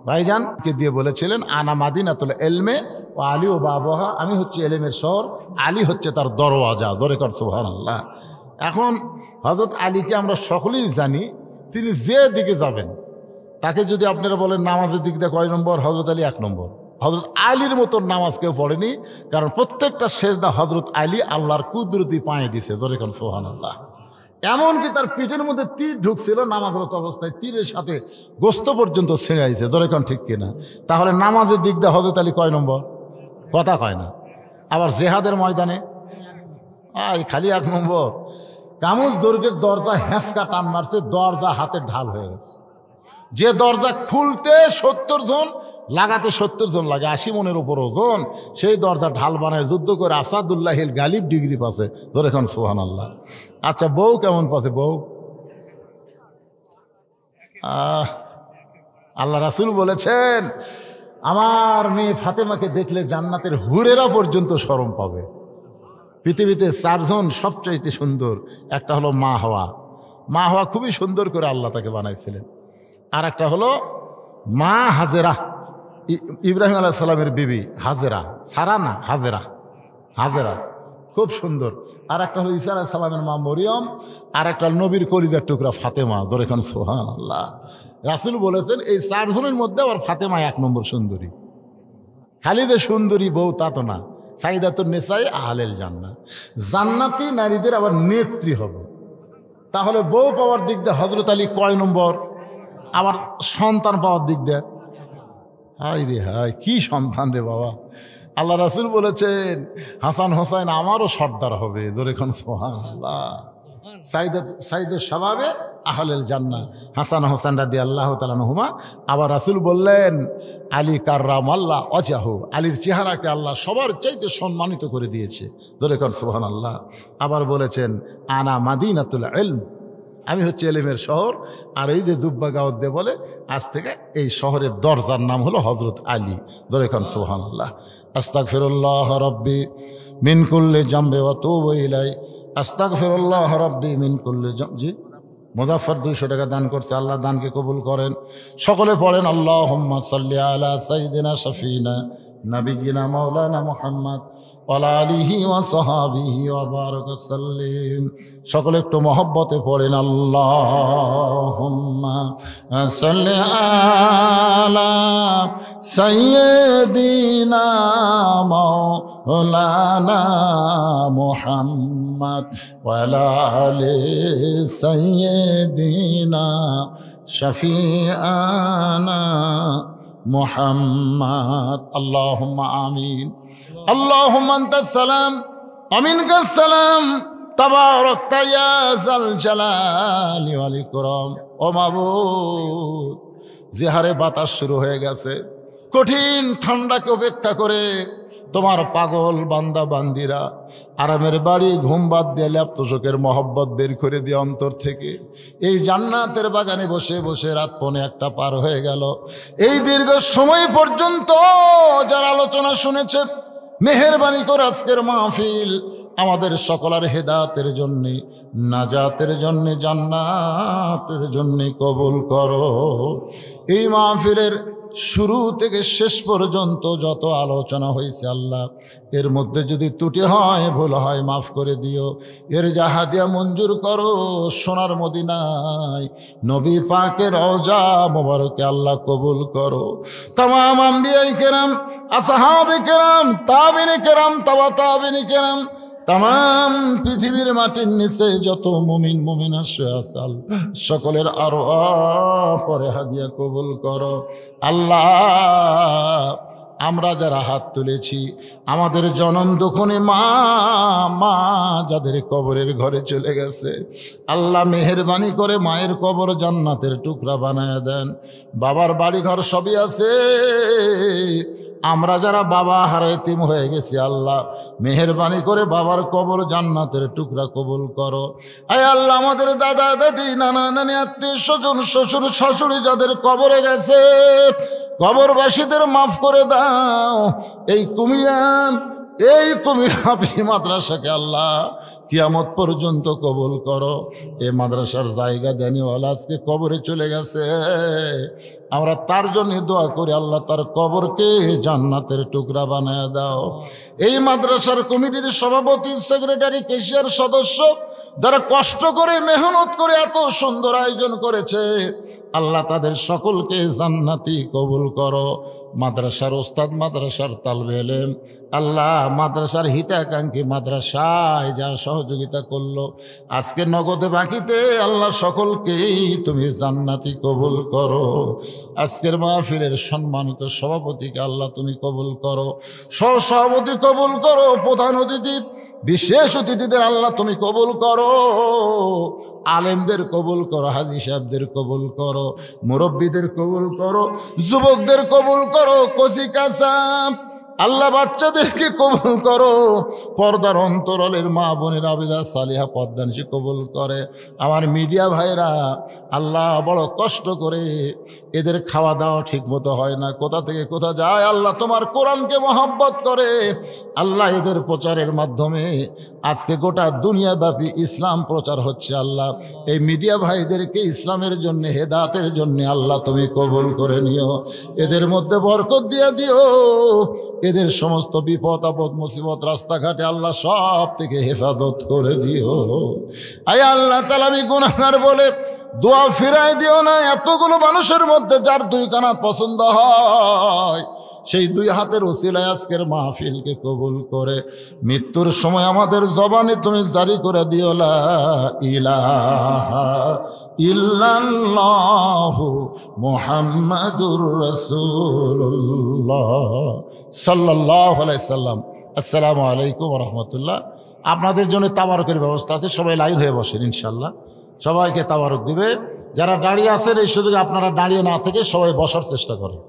ভাইজান কে দিয়ে বলেছিলেন আনা মাদিনাতুল ইলমে ও আলী ও বাবাহা, আমি হচ্ছে এলেমের শহর, আলী হচ্ছে তার দরওয়াজা। জোরে কর সুবহানাল্লাহ। এখন হযরত আলীকে আমরা সকলেই জানি, তিনি যে দিকে যাবেন তাকে যদি আপনারা বলেন নামাজের দিক দিয়ে কয় নম্বর, হযরত আলী 1 নম্বর। হযরত আলীর মতো নামাজ কেউ পড়েনি, কারণ প্রত্যেকটা সেজদা হযরত আলী আল্লাহর কুদরতি পায়ে দিছে। জোরে কর সুবহানাল্লাহ। এমনকি তার পিঠের মধ্যে তীর ঢুকছিল নামাজরত অবস্থায়, তীরের সাথে গোস্ত পর্যন্ত ছেঁড়াইছে। জোরে কন ঠিক কিনা? তাহলে নামাজের দিক দিয়ে হযরত আলী কয় নম্বর? কথা কয় না। আবার জেহাদের ময়দানে খালি 1 নম্বর। কামুজ দুর্গের দরজা হেঁচকা টান মারছে, দরজা হাতে ঢাল হয়ে গেছে। যে দরজা খুলতে 70 জন, লাগাতে 70 জন লাগে, 80 মনের উপর ওজন, সেই দরজা ঢাল বানায় যুদ্ধ করে আসাদুল্লাহিল গালিব ডিগ্রি পাচ্ছে। ধরে এখন সুবহানাল্লাহ। আচ্ছা, বউ কেমন পাচ্ছে? বউ আল্লাহ রাসূল বলেছেন, আমার মেয়ে ফাতেমাকে দেখলে জান্নাতের হুরেরা পর্যন্ত শরম পাবে। পৃথিবীতে 4 জন সবচাইতে সুন্দর, একটা হলো মা হওয়া। মা হওয়া খুবই সুন্দর করে আল্লাহ তাকে বানাইছিলেন। আর একটা হলো মা হাজেরা, ইব্রাহিম আলাইহিস সালামের বিবি হাজেরা, সারা না, হাজেরা, হাজেরা খুব সুন্দর। আর একটা হলো ঈসা আলাইহিস সালামের মা মরিয়ম, আর একটা নবীর কলিজার টুকরা ফাতেমা। ধরে খান সুবহানাল্লাহ। রাসূল বলেছেন এই 4 জনের মধ্যে আবার ফাতেমা 1 নম্বর সুন্দরী। খালি যে সুন্দরী বউ তা তো না, সাইদাতুন নিসাই আহলেল জান্নাহ, জান্নাতি নারীদের আবার নেত্রী হবে। তাহলে বউ পাওয়ার দিক দিয়ে হযরত আলী কয় নম্বর? আবার সন্তান পাওয়ার দিক দিয়ে, হাই রে হাই, কি সন্তান রে বাবা। আল্লাহ রাসূল বলেছেন হাসান হোসাইন আমারও সর্দার হবে। জোরে খান সুবহানাল্লাহ। সাইদের স্বভাবে আহলেল জান্নাহ হাসান হোসেন রাদিয়াল্লাহু তাআলা আনহুমা। আবার রাসূল বললেন আলী কাররামাল্লাহ ওয়াজহু, আলীর চেহারাকে আল্লাহ সবার চাইতে সম্মানিত করে দিয়েছে। জোরে খান সুবহানাল্লাহ। আবার বলেছেন আনা মাদিনাতুল ইলম, আমি হচ্ছে এলেমের শহর। আর এই যে জুব্বা গাওয়াত দিয়ে বলে, আজ থেকে এই শহরের দরজার নাম হলো হযরত আলী। ধরে খান সুবহানাল্লাহ। আস্তাগফিরুল্লাহ রাব্বি মিন কুল্লি জামবি ওয়া তুবু ইলাই, আস্তাগফিরুল্লাহ রাব্বি মিন কুল্লি জি। মুজাফফর 200 টাকা দান করছে, আল্লাহ দানকে কবুল করেন। সকলে পড়েন আল্লাহুম্মা সাল্লি আলা সাইয়্যিদিনা শাফিনা নাবিয়িনা মাওলানা মুহাম্মদ ওয়া আলা আলিহি ওয়া সাহবিহি ওয়া বারাকা সাল্লিম। সকলে একটু মহব্বতে পড়েন আল্লাহুম্মা সাল্লি আলা সাইয়্যিদিনা মাওলানা মুহাম্মদ ওয়া আলা আলি সাইয়্যিদিনা শাফিআনা মুহাম্মদ। আল্লাহুম্মা আমিন। আল্লাহুম্মা আনতাস সালাম ওয়া মিনকাস সালাম, তাবারাকতা ইয়া যাল জালালি ওয়াল ইকরাম। ও মাবুদ, যে হারে বাতাস শুরু হয়ে গেছে, কঠিন ঠান্ডাকে উপেক্ষা করে তোমার পাগল বান্দা বান্দিরা আরামের বাড়ি ঘুম বাদ দিয়ে ল্যাপতোষকের মহব্বত বের করে দিয়ে অন্তর থেকে এই জান্নাতের বাগানে বসে বসে রাত 1:45 পার হয়ে গেল। এই দীর্ঘ সময় পর্যন্ত যারা আলোচনা শুনেছে, মেহেরবানি করে আজকের মাহফিল আমাদের সকলের হেদায়েতের জন্য, নাজাতের জন্য, জান্নাতের জন্য কবুল করো। এই মাহফিলের শুরু থেকে শেষ পর্যন্ত যত আলোচনা হয়েছে আল্লাহ, এর মধ্যে যদি ত্রুটি হয়, ভুল হয়, মাফ করে দিও। এর জাহাদিয়া মঞ্জুর করো সোনার মদিনায় নবী পাকের রওজা মোবারকে আল্লাহ কবুল করো। তামাম আম্বিয়ায়ে কেরাম, আসহাবে কেরাম, তাবিনে কেরাম, তাবা তাবিনে কেরাম, তামাম পৃথিবীর মাটির নিচে যত মুমিন মুমিনা আছে সকলের আরো পরে হাদিয়া কবুল করো। আল্লাহ, আমরা যারা হাত তুলেছি, আমাদের জনম দুঃখনে মা যাদের কবরের ঘরে চলে গেছে, আল্লাহ মেহেরবানি করে মায়ের কবর জান্নাতের টুকরা বানায় দেন। বাবার বাড়ি ঘর সবই আছে, আমরা যারা বাবা হারা এতিম হয়ে গেছি, আল্লাহ মেহেরবানি করে বাবার কবর জান্নাতের টুকরা কবুল করো। আয় আল্লাহ, আমাদের দাদা দাদি, নানা নানি, আত্মীয় স্বজন, শ্বশুর শাশুড়ি যাদের কবরে গেছে, কবরবাসীদের মাফ করে দাও। এই কুমিরা মাদ্রাসাকে আল্লাহ কিয়ামত পর্যন্ত কবুল করো। এই মাদ্রাসার জায়গা দেনিওয়ালা আজকে কবরে চলে গেছে, আমরা তার জন্য দোয়া করি, আল্লাহ তার কবরকে জান্নাতের টুকরা বানায় দাও। এই মাদ্রাসার কমিটির সভাপতি, সেক্রেটারি, কেশিয়ার সদস্য যারা কষ্ট করে মেহনত করে এত সুন্দর আয়োজন করেছে, আল্লাহ তাদের সকলকে জান্নাতি কবুল করো। মাদ্রাসার ওস্তাদ, মাদ্রাসার তালবে ইলম, আল্লাহ মাদ্রাসার হিতাকাঙ্ক্ষী মাদ্রাসায় যারা সহযোগিতা করলো আজকে নগদে বাকিতে, আল্লাহ সকলকেই তুমি জান্নাতি কবুল করো। আজকের মাহফিলের সম্মানিত সভাপতিকে আল্লাহ তুমি কবুল করো, সহসভাপতি কবুল করো, প্রধান অতিথি, বিশেষ অতিথিদের আল্লাহ তুমি কবুল করো, আলেমদের কবুল করো, হাজী সাহেবদের কবুল করো, মুরব্বীদের কবুল করো, যুবকদের কবুল করো, কচি কাঁচা আল্লাহ বাচ্চাদেরকে কবুল করো, পর্দার অন্তরালের মা বোনের আবেদা সালিহা পদ্মানসী কবুল করে। আমার মিডিয়া ভাইরা আল্লাহ বড় কষ্ট করে, এদের খাওয়া দাওয়া ঠিক মতো হয় না, কোথা থেকে কোথা যায়, আল্লাহ তোমার কোরআনকে মহব্বত করে, আল্লাহ এদের প্রচারের মাধ্যমে আজকে গোটা দুনিয়াব্যাপী ইসলাম প্রচার হচ্ছে। আল্লাহ এই মিডিয়া ভাইদেরকে ইসলামের জন্য, হেদায়েতের জন্য আল্লাহ তুমি কবুল করে নিও, এদের মধ্যে বরকত দিয়ে দিও, এদের সমস্ত বিপদ আপদ মুসিবত রাস্তাঘাটে আল্লাহ সব থেকে হেফাজত করে দিও। আয় আল্লাহ তাআলা, আমি গুনাহগার বলে দোয়া ফিরাই দিও না। এতগুলো মানুষের মধ্যে যার 2 কানাত পছন্দ হয়, সেই 2 হাতের ওসিলায় আজকের মাহফিলকে কবুল করে মৃত্যুর সময় আমাদের জবানে তুমি জারি করে দিও লা ইলাহা ইল্লাল্লাহু মুহাম্মাদুর রাসূলুল্লাহ সাল্লাল্লাহু আলাইহি সাল্লাম। আসসালামু আলাইকুম ওয়া রাহমাতুল্লাহ। আপনাদের জন্য তাবারকের ব্যবস্থা আছে, সবাই লাইন হয়ে বসেন, ইনশাআল্লাহ সবাইকে তাবারক দিবে। যারা দাঁড়িয়ে আছেন এই সুযোগে আপনারা দাঁড়িয়ে না থেকে সবাই বসার চেষ্টা করেন।